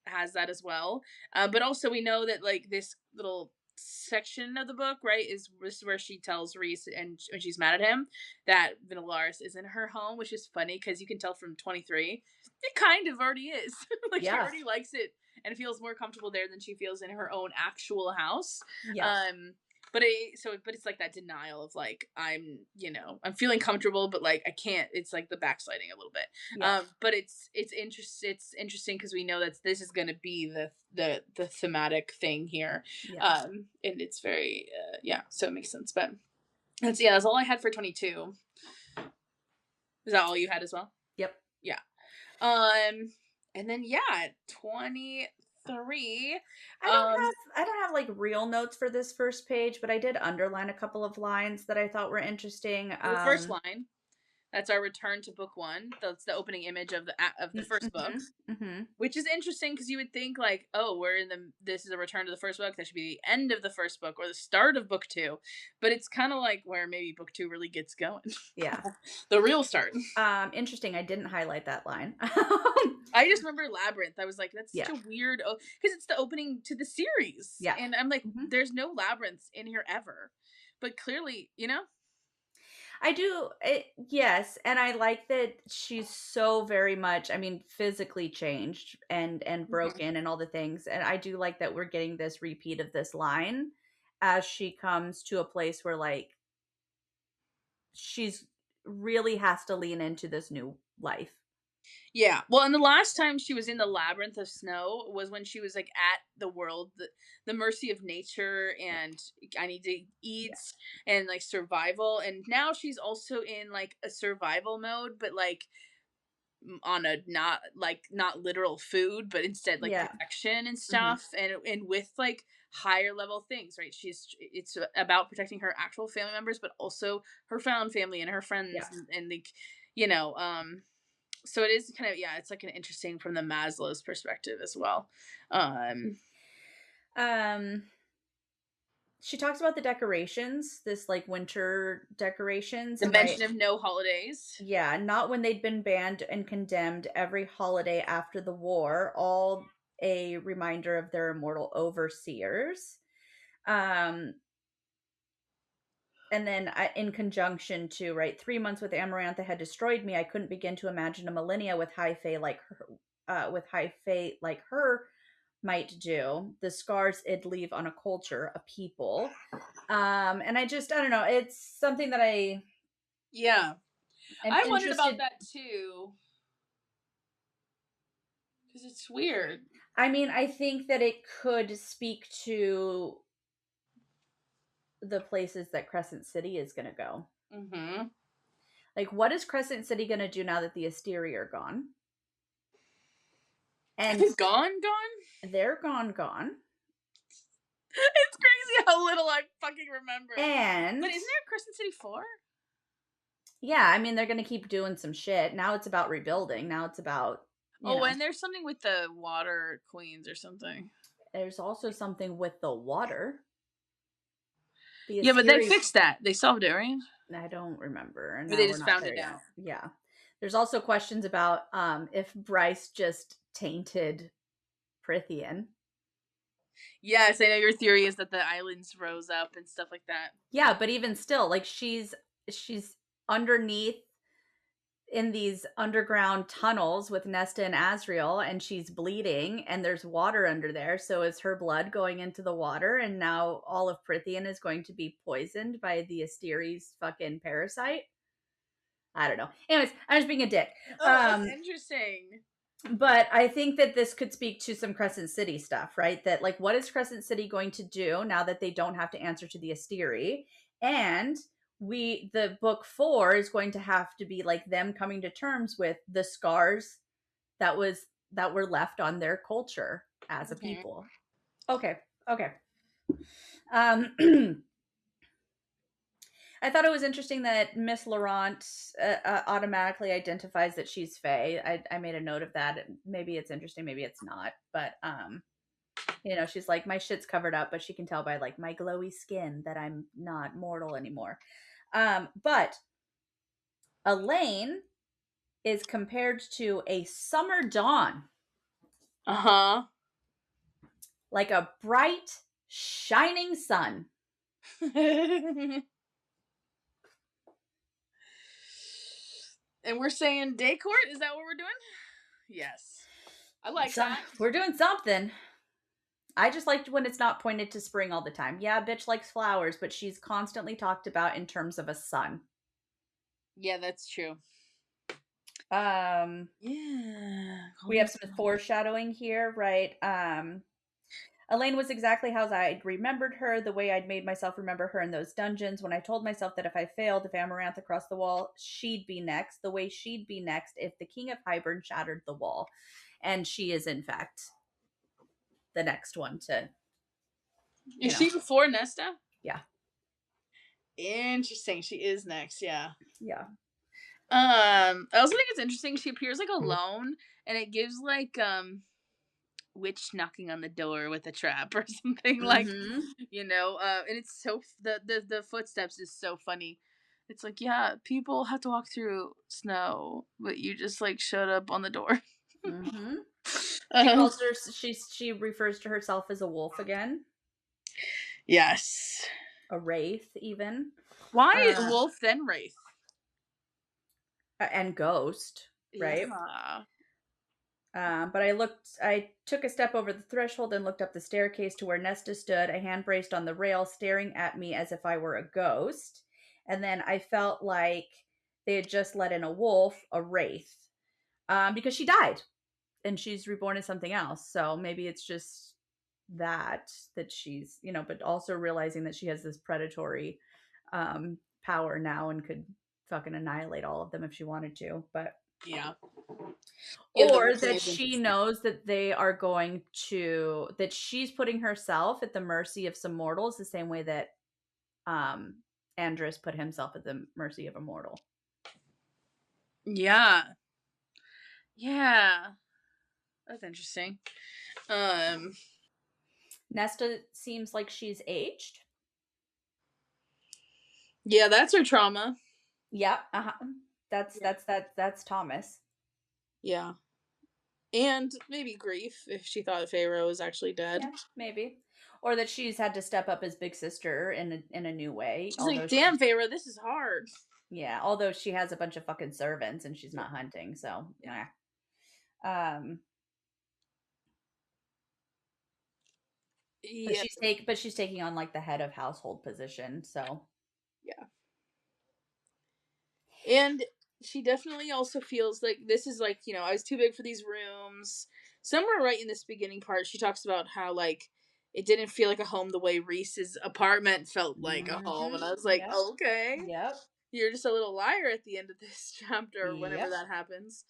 has that as well. But also we know that like this little section of the book, right, is where she tells Rhys, and when she's mad at him, that Vinilaris isn't her home, which is funny because you can tell from 23 It kind of already is. Like, she Yeah. already likes it and feels more comfortable there than she feels in her own actual house. Yes. But it's like that denial of like, I'm feeling comfortable, but like I can't. It's like the backsliding a little bit. Yes. But it's interesting because we know that this is going to be the thematic thing here. Yes. And it's very so it makes sense. But that's all I had for 22. Is that all you had as well? Yep. Yeah. And then 23. I don't have like real notes for this first page, but I did underline a couple of lines that I thought were interesting. The first line. That's our return to book 1. That's the opening image of the first book, which is interesting because you would think like, oh, this is a return to the first book. That should be the end of the first book or the start of book 2, but it's kind of like where maybe book 2 really gets going. Yeah, the real start. Interesting. I didn't highlight that line. I just remember Labyrinth. I was like, that's such a weird, because it's the opening to the series. Yeah, and I'm like, there's no labyrinths in here ever, but clearly, I do. Yes. And I like that she's so very much, I mean, physically changed and broken and all the things. And I do like that we're getting this repeat of this line as she comes to a place where like she's really has to lean into this new life. Yeah. Well, and the last time she was in the labyrinth of snow was when she was like at the world, the mercy of nature, and I need to eat and like survival. And now she's also in like a survival mode, but like on a not literal food, but instead like protection and stuff, and with like higher level things, right? It's about protecting her actual family members, but also her found family and her friends, and like so it is kind of it's like an interesting from the Maslow's perspective as well. She talks about the decorations, this like winter decorations. The mention of no holidays. Yeah, not when they'd been banned and condemned every holiday after the war, all a reminder of their immortal overseers. And then in conjunction to, right, 3 months with Amarantha had destroyed me. I couldn't begin to imagine a millennia with high fae like her, might do. The scars it'd leave on a culture, a people. And I don't know. It's something that I wondered about that too, because it's weird. I mean, I think that it could speak to the places that Crescent City is going to go. Like, what is Crescent City going to do now that the Asteri are gone? And it's gone? They're gone. It's crazy how little I fucking remember. But isn't there Crescent City 4? Yeah, I mean, they're going to keep doing some shit. Now it's about rebuilding. Now it's about... and there's something with the water queens or something. There's also something with the water. But they fixed that. They solved it, right? I don't remember. And they just found it out. Yeah. There's also questions about if Bryce just tainted Prithian. Yes, I know your theory is that the islands rose up and stuff like that. Yeah, but even still, like she's underneath in these underground tunnels with Nesta and Azriel, and she's bleeding, and there's water under there. So is her blood going into the water, and now all of Prithian is going to be poisoned by the Asteri's fucking parasite? I don't know. Anyways, I'm just being a dick. That's interesting. But I think that this could speak to some Crescent City stuff, right? That like, what is Crescent City going to do now that they don't have to answer to the Asteri? And the book 4 is going to have to be like them coming to terms with the scars that were left on their culture as a people. Okay. I thought it was interesting that Miss Laurent automatically identifies that she's Fae. I made a note of that. Maybe it's interesting, maybe it's not. But she's like, my shit's covered up, but she can tell by like my glowy skin that I'm not mortal anymore. But Elain is compared to a summer dawn. Like a bright, shining sun. And we're saying day court? Is that what we're doing? Yes. I like So that. we're doing something. I just liked when it's not pointed to spring all the time. Yeah, bitch likes flowers, but she's constantly talked about in terms of a sun. Yeah, that's true. Um, Yeah. we have some foreshadowing here, right? Elain was exactly how I'd remembered her, the way I'd made myself remember her in those dungeons, when I told myself that if I failed, if Amaranth across the wall, she'd be next, the way she'd be next if the King of Hybern shattered the wall. And she is, in fact, the next one to, Is she before Nesta? Yeah. Interesting. She is next, yeah. Yeah. I also think it's interesting. She appears like alone, and it gives like witch knocking on the door with a trap or something like, and it's so the footsteps is so funny. It's like, yeah, people have to walk through snow, but you just like showed up on the door. She refers to herself as a wolf again. Yes. A wraith, even. Why wolf then wraith? And ghost, right? Yeah. But I took a step over the threshold and looked up the staircase to where Nesta stood, a hand braced on the rail, staring at me as if I were a ghost. And then I felt like they had just let in a wolf, a wraith, because she died and she's reborn as something else. So maybe it's just that she's, but also realizing that she has this predatory power now and could fucking annihilate all of them if she wanted to. But yeah. Or that she knows that they are that she's putting herself at the mercy of some mortals the same way that Andrus put himself at the mercy of a mortal. Yeah. Yeah. That's interesting. Nesta seems like she's aged. Yeah, that's her trauma. Yeah, that's Thomas. Yeah. And maybe grief if she thought Feyre was actually dead. Yeah, maybe. Or that she's had to step up as big sister in a new way. She's like, damn, Feyre, this is hard. Yeah, although she has a bunch of fucking servants and she's not hunting, so yeah. But she's taking on like the head of household position, so yeah. And she definitely also feels like this is like, I was too big for these rooms. Somewhere right in this beginning part, she talks about how like it didn't feel like a home the way Rhys's apartment felt like a home, and I was like, okay, yep, you're just a little liar at the end of this chapter, or whenever that happens.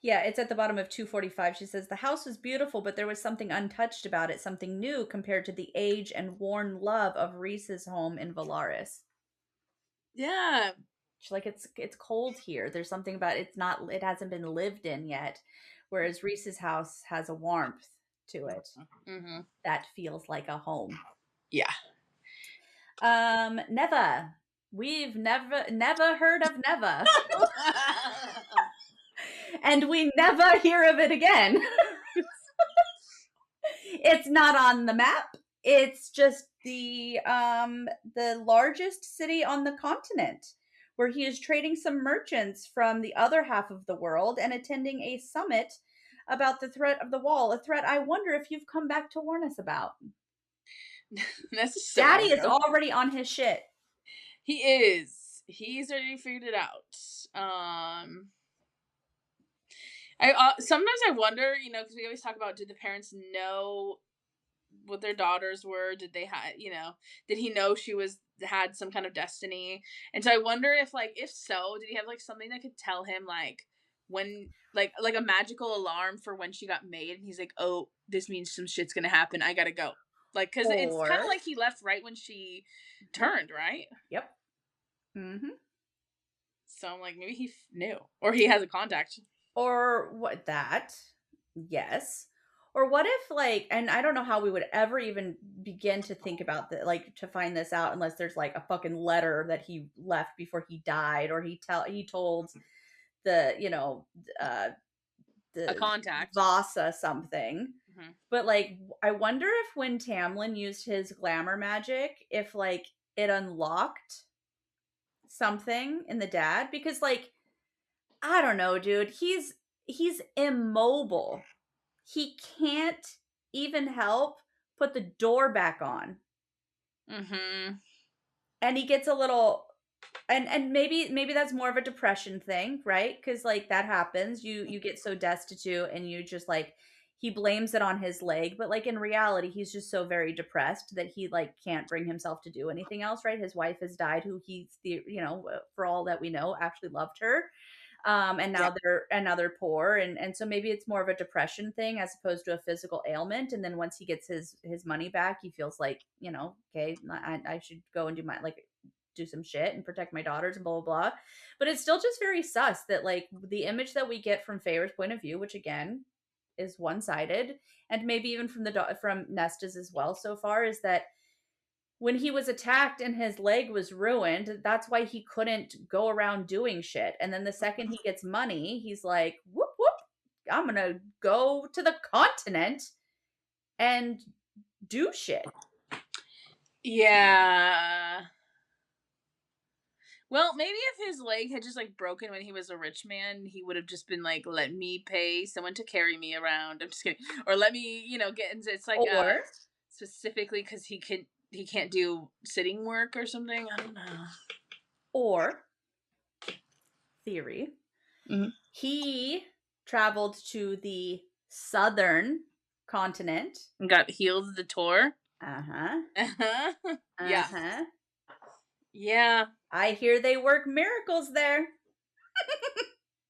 Yeah, it's at the bottom of 245. She says, the house was beautiful, but there was something untouched about it, something new compared to the age and worn love of Rhys's home in Valaris. Yeah. She's like, it's cold here. There's something about it hasn't been lived in yet. Whereas Rhys's house has a warmth to it that feels like a home. Yeah. Neva. We've never heard of Neva. And we never hear of it again. It's not on the map. It's just the largest city on the continent, where he is trading some merchants from the other half of the world and attending a summit about the threat of the wall, a threat I wonder if you've come back to warn us about. Daddy is already on his shit. He is. He's already figured it out. I sometimes I wonder, because we always talk about, did the parents know what their daughters were? Did they have, did he know she had some kind of destiny? And so I wonder if so, did he have like something that could tell him like when like a magical alarm for when she got made, and he's like, oh, this means some shit's gonna happen, I gotta go. Like, because it's kind of like he left right when she turned, right? Yep. So I'm like, maybe he knew, or he has a contact. Or what that? Yes. Or what if and I don't know how we would ever even begin to think about to find this out unless there's like a fucking letter that he left before he died, or he told the a contact Vasa something. But I wonder if when Tamlin used his glamour magic, if it unlocked something in the dad, because like, I don't know, dude, he's immobile. He can't even help put the door back on. Mm-hmm. And he gets a little, and maybe that's more of a depression thing, right? Because like that happens, you get so destitute and you just like, he blames it on his leg, but like in reality he's just so very depressed that he like can't bring himself to do anything else, right? His wife has died, who he's the, for all that we know, actually loved her. And Yeah. now they're poor, and so maybe it's more of a depression thing as opposed to a physical ailment. And then once he gets his money back, he feels like, okay, I should go and do my, like, do some shit and protect my daughters and blah blah blah. But it's still just very sus that like the image that we get from Feyre's point of view, which again is one-sided, and maybe even from from Nesta's as well so far, is that when he was attacked and his leg was ruined, that's why he couldn't go around doing shit. And then the second he gets money, he's like, whoop, whoop, I'm going to go to the continent and do shit. Yeah. Well, maybe if his leg had just like broken when he was a rich man, he would have just been like, "Let me pay someone to carry me around." I'm just kidding, or let me, get into. It's like Or, specifically because he can't do sitting work or something. I don't know. or theory, Mhm. he traveled to the southern continent. Got healed the tour. Uh-huh. Uh-huh. Yeah. Uh-huh. Yeah. I hear they work miracles there.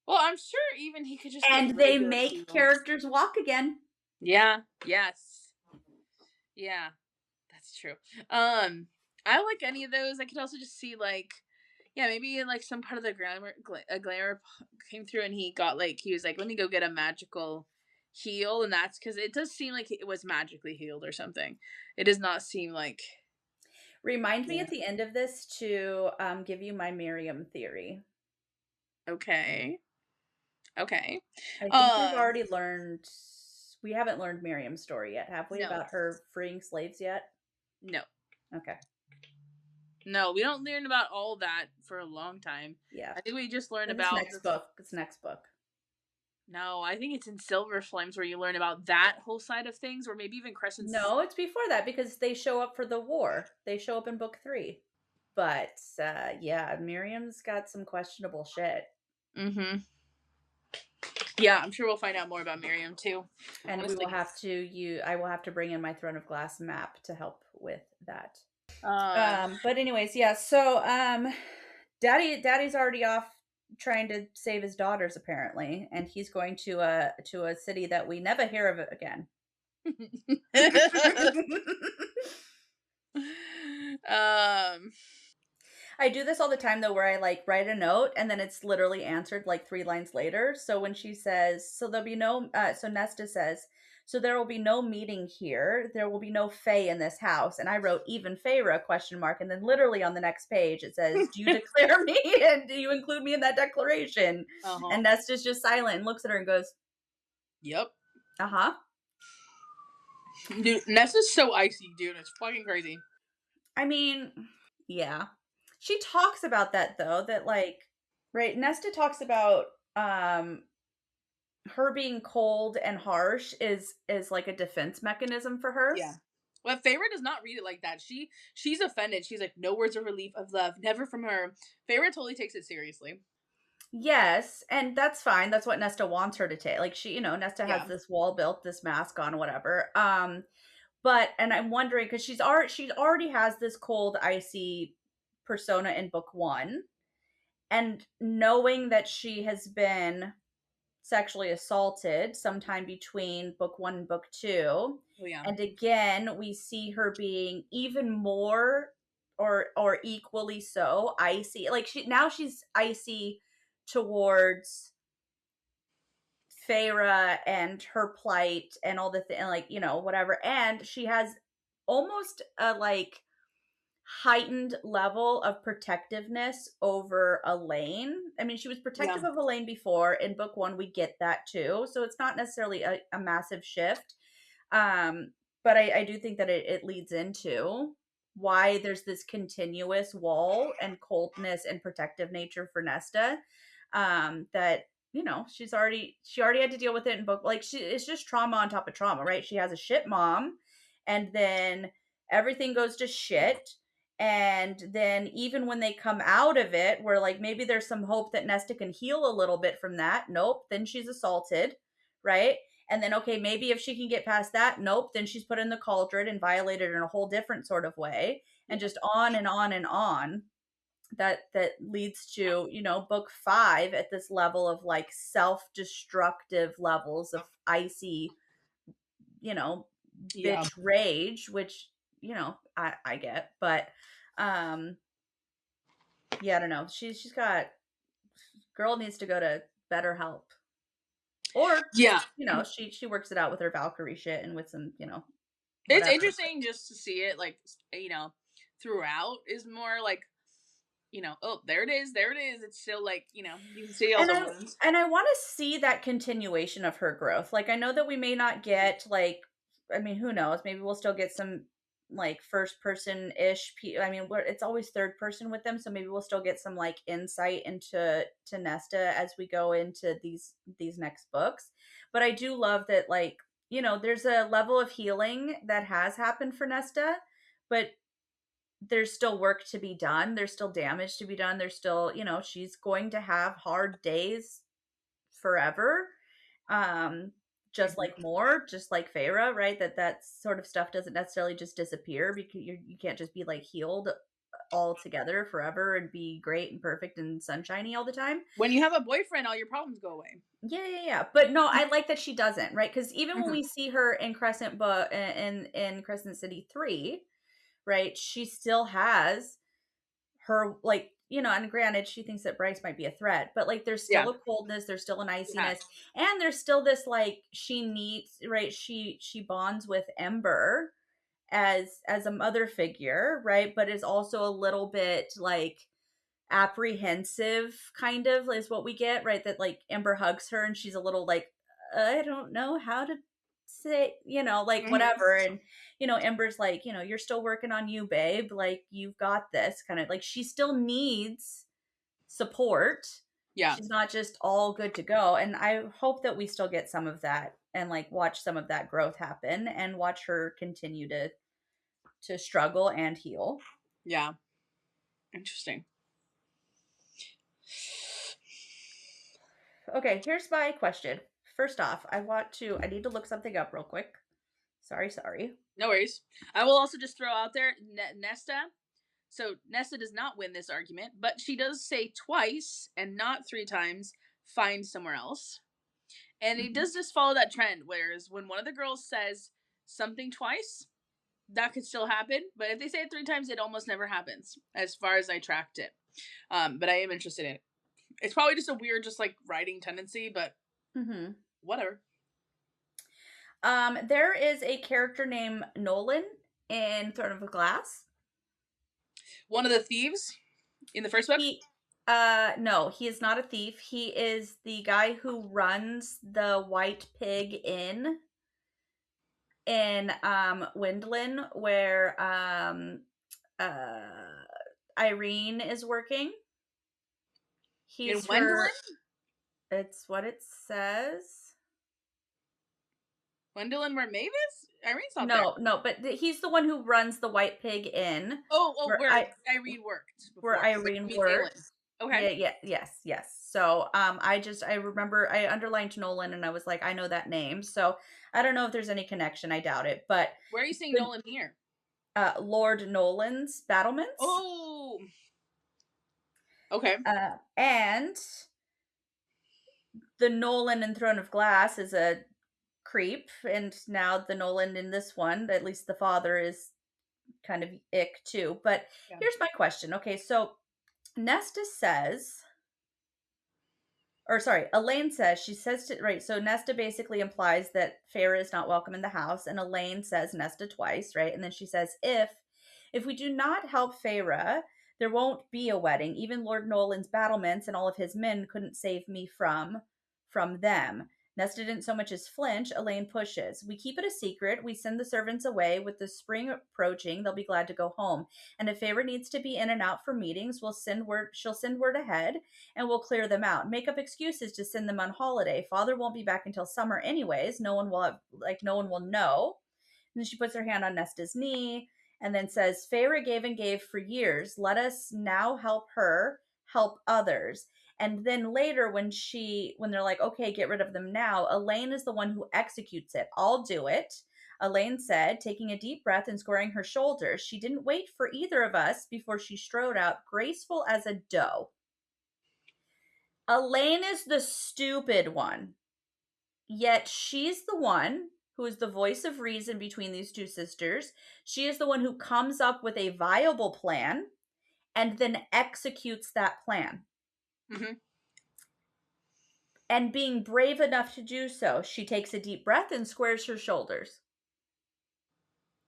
Well, I'm sure even he could just And get they regular make healed. characters walk again. Yeah. Yes. Yeah. That's true. I like any of those. I could also just see like, yeah, maybe like some part of the glamour came through, and he was like, let me go get a magical heal, and that's because it does seem like it was magically healed or something. It does not seem like. Remind me Yeah. at the end of this to give you my Miriam theory. Okay. Okay. I think Um. we haven't learned Miriam's story yet, have we? No. About her freeing slaves yet? No. Okay. No. We don't learn about all that for a long time. Yeah. I think we just learn In this about next book. This next book. No, I think it's in Silver Flames where you learn about that whole side of things, or maybe even Crescent's. No, it's before that because they show up for the war. They show up in book 3. But yeah, Miriam's got some questionable shit. Mm-hmm. Yeah, I'm sure we'll find out more about Miriam too. And Honestly. I will have to bring in my Throne of Glass map to help with that. Um, But anyways, yeah, so Daddy's already off trying to save his daughters apparently, and he's going to a city that we never hear of again. um, I do this all the time though, where I like write a note and then it's literally answered like 3 lines later. So when she says, so there'll be no so Nesta says, so there will be no meeting here. There will be no Fae in this house. And I wrote even Feyre question mark. And then literally on the next page it says, do you declare me and do you include me in that declaration? uh-huh. And Nesta's just silent and looks at her and goes, Yep. uh-huh. Dude, Nessa's so icy, dude. It's fucking crazy. I mean, yeah. She talks about that though, that like, right, Nesta talks about her being cold and harsh is like a defense mechanism for her. Yeah. Well, Feyre does not read it like that. She's offended. She's like, no words of relief of love, never from her. Feyre totally takes it seriously. Yes, and that's fine. That's what Nesta wants her to take. Like Nesta Yeah. has this wall built, this mask on, whatever. But and I'm wondering because she already has this cold, icy persona in book 1, and knowing that she has been sexually assaulted sometime between book 1 and book 2. Oh yeah. And again, we see her being even more or equally so icy. Like she's icy towards Feyre and her plight and all the and like, whatever. And she has almost a like heightened level of protectiveness over Elain. I mean, she was protective of Elain before. In book 1, we get that too. So it's not necessarily a massive shift. But I do think that it leads into why there's this continuous wall and coldness and protective nature for Nesta. That she already had to deal with it in book. Like, it's just trauma on top of trauma, right? She has a shit mom, and then everything goes to shit. And then even when they come out of it, where like maybe there's some hope that Nesta can heal a little bit from that. Nope. Then she's assaulted, right? And then, okay, maybe if she can get past that, nope, then she's put in the cauldron and violated in a whole different sort of way, and just on and on and on. That leads to, book 5 at this level of like self-destructive levels of icy, Yeah. bitch rage, which, I get. But yeah, I don't know. She's got, girl needs to go to better help. Or Yeah. she works it out with her Valkyrie shit and with some, It's whatever. interesting just to see it, like, throughout is more like, oh, there it is. It's still like, you can see all And the I wounds. and I want to see that continuation of her growth. Like, I know that we may not get like, I mean, who knows? Maybe we'll still get some like first person ish. I mean, it's always third person with them, so maybe we'll still get some like insight into Nesta as we go into these next books. But I do love that, like, there's a level of healing that has happened for Nesta, but there's still work to be done. There's still damage to be done. There's still, she's going to have hard days forever. Just like just like Feyre, right? That sort of stuff doesn't necessarily just disappear, because you can't just be like healed all together forever and be great and perfect and sunshiny all the time. When you have a boyfriend, all your problems go away. Yeah. But no, I like that she doesn't, right? Because even when Mhm. we see her in in Crescent City 3, right, she still has her, like, and granted, she thinks that Bryce might be a threat, but like there's Yeah. still a coldness, there's still an Yeah. iciness, and there's still this like she needs, right, she bonds with Ember as a mother figure, right, but is also a little bit like apprehensive, kind of, is what we get, right, that like Ember hugs her and she's a little like, I don't know how to say, like, Mhm. whatever. And Ember's like, you're still working on you, babe, like, you've got this, kind of like she still needs support. Yeah. She's not just all good to go. And I hope that we still get some of that and like watch some of that growth happen and watch her continue to struggle and heal. Yeah. Interesting. Okay, here's my question. First off, I need to look something up real quick. Sorry. No worries. I will also just throw out there Nesta. So Nesta does not win this argument, but she does say twice and not 3 times, find somewhere else. And it does just follow that trend, whereas when one of the girls says something twice, that could still happen. But if they say it 3 times, it almost never happens, as far as I tracked it. But I am interested in it. It's probably just a weird, just like writing tendency, but whatever. There is a character named Nolan in Throne of Glass. One of the thieves in the first book? No, he is not a thief. He is the guy who runs the White Pig Inn in Windlin, where Irene is working. In He's Wendolin? It's what it says. Wendolin where Maeve is? Irene's not there. No, but he's the one who runs the White Pig Inn. Where Irene worked Where before. Irene Like, works. okay. Yes. So I remember I underlined Nolan and I was like, I know that name. So I don't know if there's any connection. I doubt it. But where are you seeing Nolan here? Lord Nolan's battlements. Oh, okay. And the Nolan in Throne of Glass is a creep, and now the Nolan in this one, at least the father, is kind of ick too. But here's my question. Okay, so Nesta says, or sorry, Elain says, she says to, right, so Nesta basically implies that Feyre is not welcome in the house, and Elain says Nesta twice, right? And then she says, if we do not help Feyre, there won't be a wedding. Even Lord Nolan's battlements and all of his men couldn't save me from them. Nesta didn't so much as flinch. Elain pushes. We keep it a secret. We send the servants away. With the spring approaching, they'll be glad to go home. And if Feyre needs to be in and out for meetings, we'll send word. She'll send word ahead, and we'll clear them out. Make up excuses to send them on holiday. Father won't be back until summer, anyways. No one will know. And then she puts her hand on Nesta's knee and then says, Feyre gave and gave for years. Let us now help her help others. And then later when they're like, okay, get rid of them now, Elain is the one who executes it. I'll do it. Elain said, taking a deep breath and squaring her shoulders. She didn't wait for either of us before she strode out, graceful as a doe. Elain is the stupid one. Yet she's the one who is the voice of reason between these two sisters. She is the one who comes up with a viable plan and then executes that plan. Mm-hmm. And being brave enough to do so, she takes a deep breath and squares her shoulders.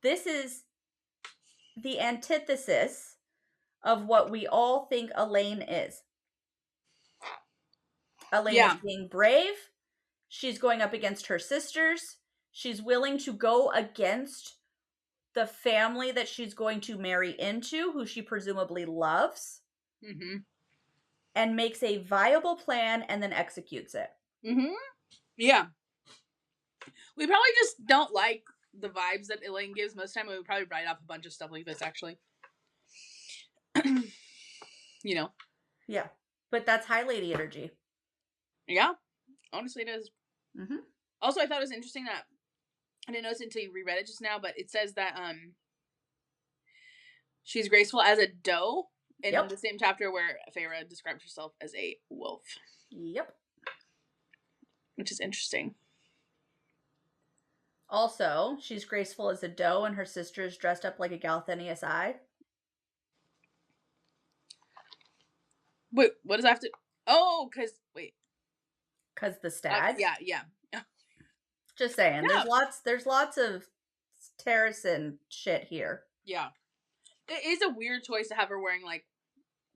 This is the antithesis of what we all think Elain is. Elain is being brave. She's going up against her sisters. She's willing to go against the family that she's going to marry into, who she presumably loves. Mm-hmm. And makes a viable plan and then executes it. Mm-hmm. Yeah. We probably just don't like the vibes that Elain gives most of the time. We would probably write off a bunch of stuff like this, actually. You know? Yeah. But that's high lady energy. Yeah. Honestly, it is. Mm-hmm. Also, I thought it was interesting that I didn't notice it until you reread it just now, but it says that she's graceful as a doe in the same chapter where Feyre described herself as a wolf. Yep. Which is interesting. Also, she's graceful as a doe and her sister is dressed up like a Galthenius eye. Wait, what does that have to... Oh, because... Wait. Because the stag? Yeah. Just saying. Yeah. There's lots of Terracin shit here. Yeah. It is a weird choice to have her wearing, like,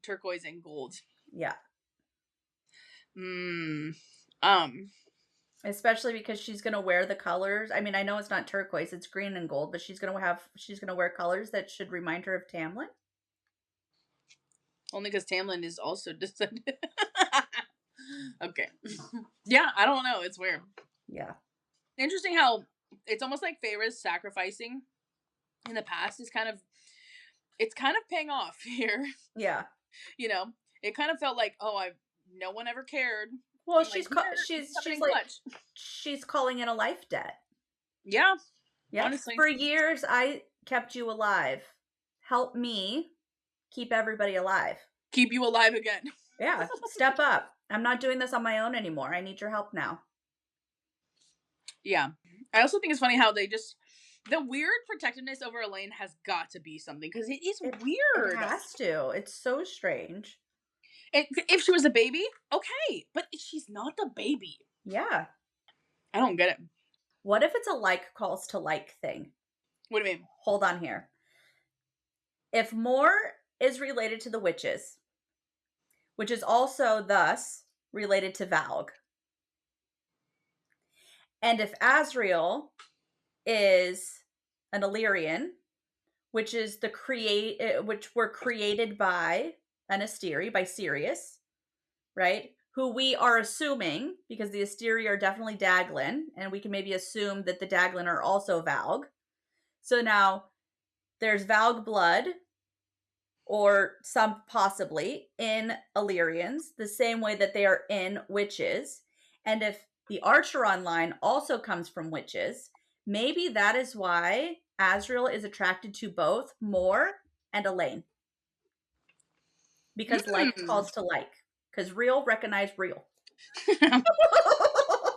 turquoise and gold. Yeah. Especially because she's gonna wear the colors. I mean, I know it's not turquoise; it's green and gold. But she's gonna wear colors that should remind her of Tamlin. Only because Tamlin is also descended. Okay. Yeah, I don't know. It's weird. Yeah. Interesting how it's almost like Feyre's sacrificing in the past is kind of paying off here. Yeah. You know, it kind of felt like, no one ever cared. Well, she's calling in a life debt. Yeah. Yeah. Honestly. For years, I kept you alive. Help me keep everybody alive. Keep you alive again. Yeah. Step up. I'm not doing this on my own anymore. I need your help now. Yeah. I also think it's funny how the weird protectiveness over Elain has got to be something, because it is weird. It has to. It's so strange. And if she was a baby, okay. But she's not the baby. Yeah. I don't get it. What if it's a like calls to like thing? What do you mean? Hold on here. If Mor is related to the witches, which is also thus related to Valg, and if Azriel is an Illyrian, which were created by an Asteri, by Sirius, right? Who we are assuming, because the Asteri are definitely Daglin, and we can maybe assume that the Daglin are also Valg. So now there's Valg blood, or some possibly in Illyrians, the same way that they are in witches. And if the Archeron line also comes from witches, maybe that is why Azriel is attracted to both Mor and Elain. Because like calls to like. Because real recognize real. But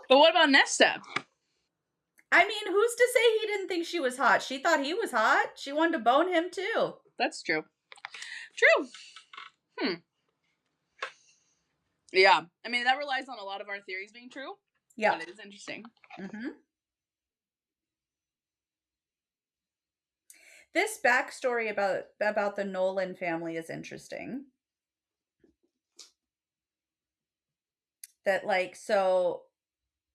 what about Nesta? I mean, who's to say he didn't think she was hot? She thought he was hot. She wanted to bone him too. That's true. True. Yeah. I mean, that relies on a lot of our theories being true. Yeah. But it is interesting. Mm-hmm. This backstory about the Nolan family is interesting. That, like, so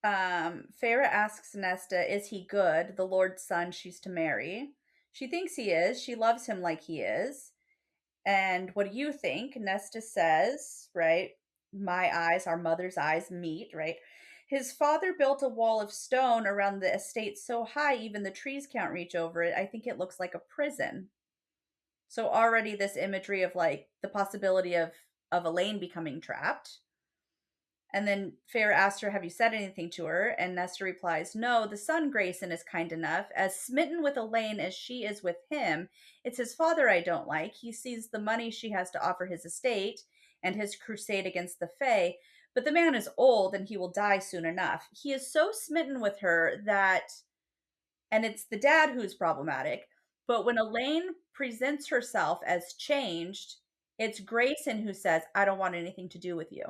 Feyre asks Nesta, is he good, the Lord's son she's to marry? She thinks he is. She loves him like he is. And what do you think? Nesta says, right? My eyes, our mother's eyes meet, right? His father built a wall of stone around the estate so high even the trees can't reach over it. I think it looks like a prison. So already this imagery of like the possibility of Elain becoming trapped. And then Feyre asks her, have you said anything to her? And Nesta replies, no, the son Grayson is kind enough. As smitten with Elain as she is with him, it's his father I don't like. He sees the money she has to offer his estate and his crusade against the Fae. But the man is old and he will die soon enough. He is so smitten with her that, and it's the dad who's problematic, but when Elain presents herself as changed, it's Grayson who says, I don't want anything to do with you.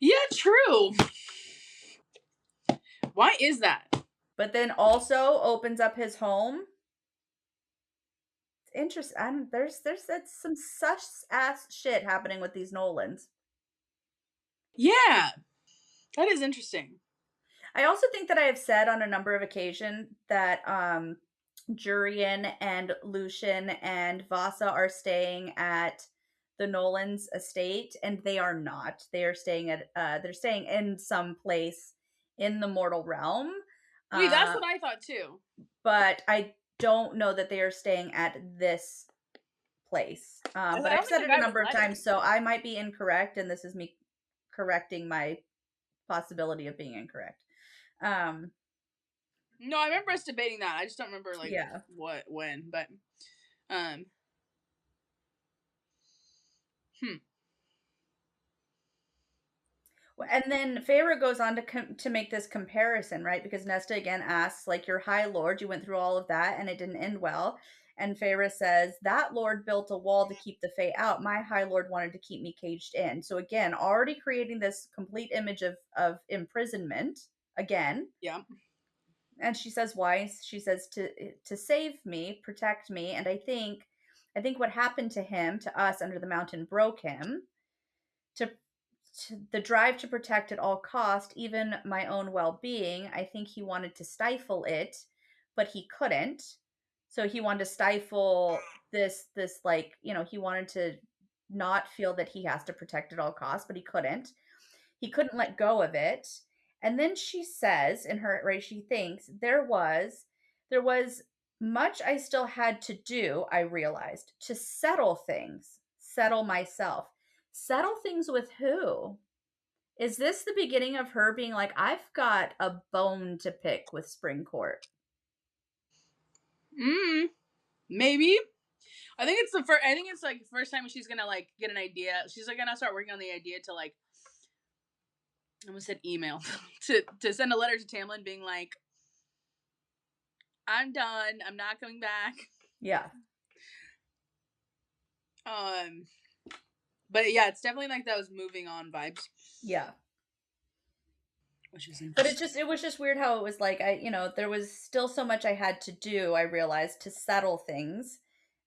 Yeah, true. Why is that? But then also opens up his home. It's interesting. There's some such ass shit happening with these Nolans. Yeah, that is interesting. I also think that I have said on a number of occasions that Jurian and Lucian and Vasa are staying at the Nolans' estate, and they are not. They are staying at they're staying in some place in the mortal realm. Wait, that's what I thought too. But I don't know that they are staying at this place. But I've said it a number of times, so I might be incorrect, and this is me correcting my possibility of being incorrect. No, I remember us debating that. I just don't remember like what when, but And then Feyre goes on to make this comparison, right? Because Nesta again asks, like, your High Lord, you went through all of that and it didn't end well. And Feyre says, that Lord built a wall to keep the Fae out. My High Lord wanted to keep me caged in. So again, already creating this complete image of imprisonment again. Yeah. And she says, why? She says, to save me, protect me. And I think what happened to him, to us under the mountain, broke him. To the drive to protect at all cost, even my own well-being. I think he wanted to stifle it, but he couldn't. So he wanted to stifle this like, he wanted to not feel that he has to protect at all costs, but he couldn't. He couldn't let go of it. And then she says in her, right, she thinks there was much I still had to do, I realized, to settle things, settle myself. Settle things with who? Is this the beginning of her being like, I've got a bone to pick with Spring Court? Maybe. I think it's like the first time she's gonna like get an idea. She's like gonna start working on the idea to like, I almost said email to send a letter to Tamlin being like, I'm done. I'm not coming back. Yeah. But yeah, it's definitely like those moving on vibes. Yeah. Which is interesting. But it was just weird how it was like, there was still so much I had to do, I realized, to settle things.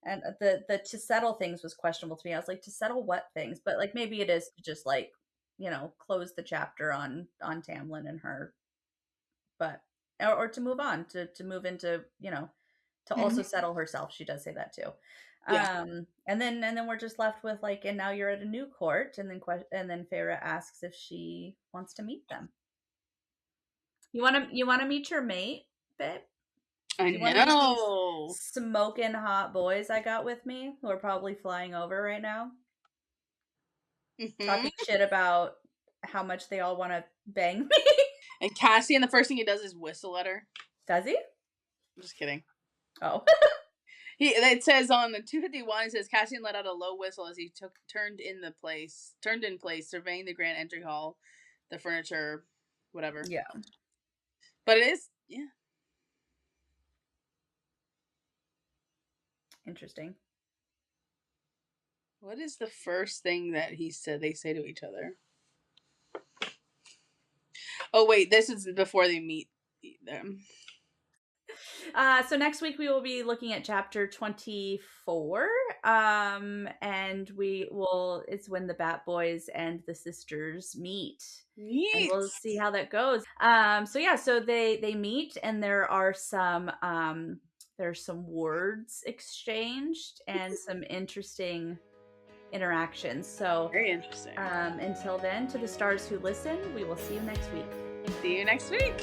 And the to settle things was questionable to me. I was like, to settle what things? But like maybe it is to just like, close the chapter on Tamlin and her. But or to move on, to move into, to also settle herself. She does say that too. Yeah. And then we're just left with like, and now you're at a new court, and then Feyre asks if she wants to meet them. You want to meet your mate, babe? I know. Smoking hot boys I got with me who are probably flying over right now, talking shit about how much they all want to bang me. And Cassian, the first thing he does is whistle at her. Does he? I'm just kidding. Oh. It says on the 251, it says Cassian let out a low whistle as he turned in place, surveying the grand entry hall, the furniture, whatever. Yeah. But it is, yeah. Interesting. What is the first thing that they say to each other? Oh wait, this is before they meet them. So next week we will be looking at chapter 24. And it's when the Bat Boys and the sisters meet. Neat. And we'll see how that goes. So they meet, and there's some words exchanged and some interesting interactions. So very interesting. Until then, to the stars who listen, we will see you next week. See you next week.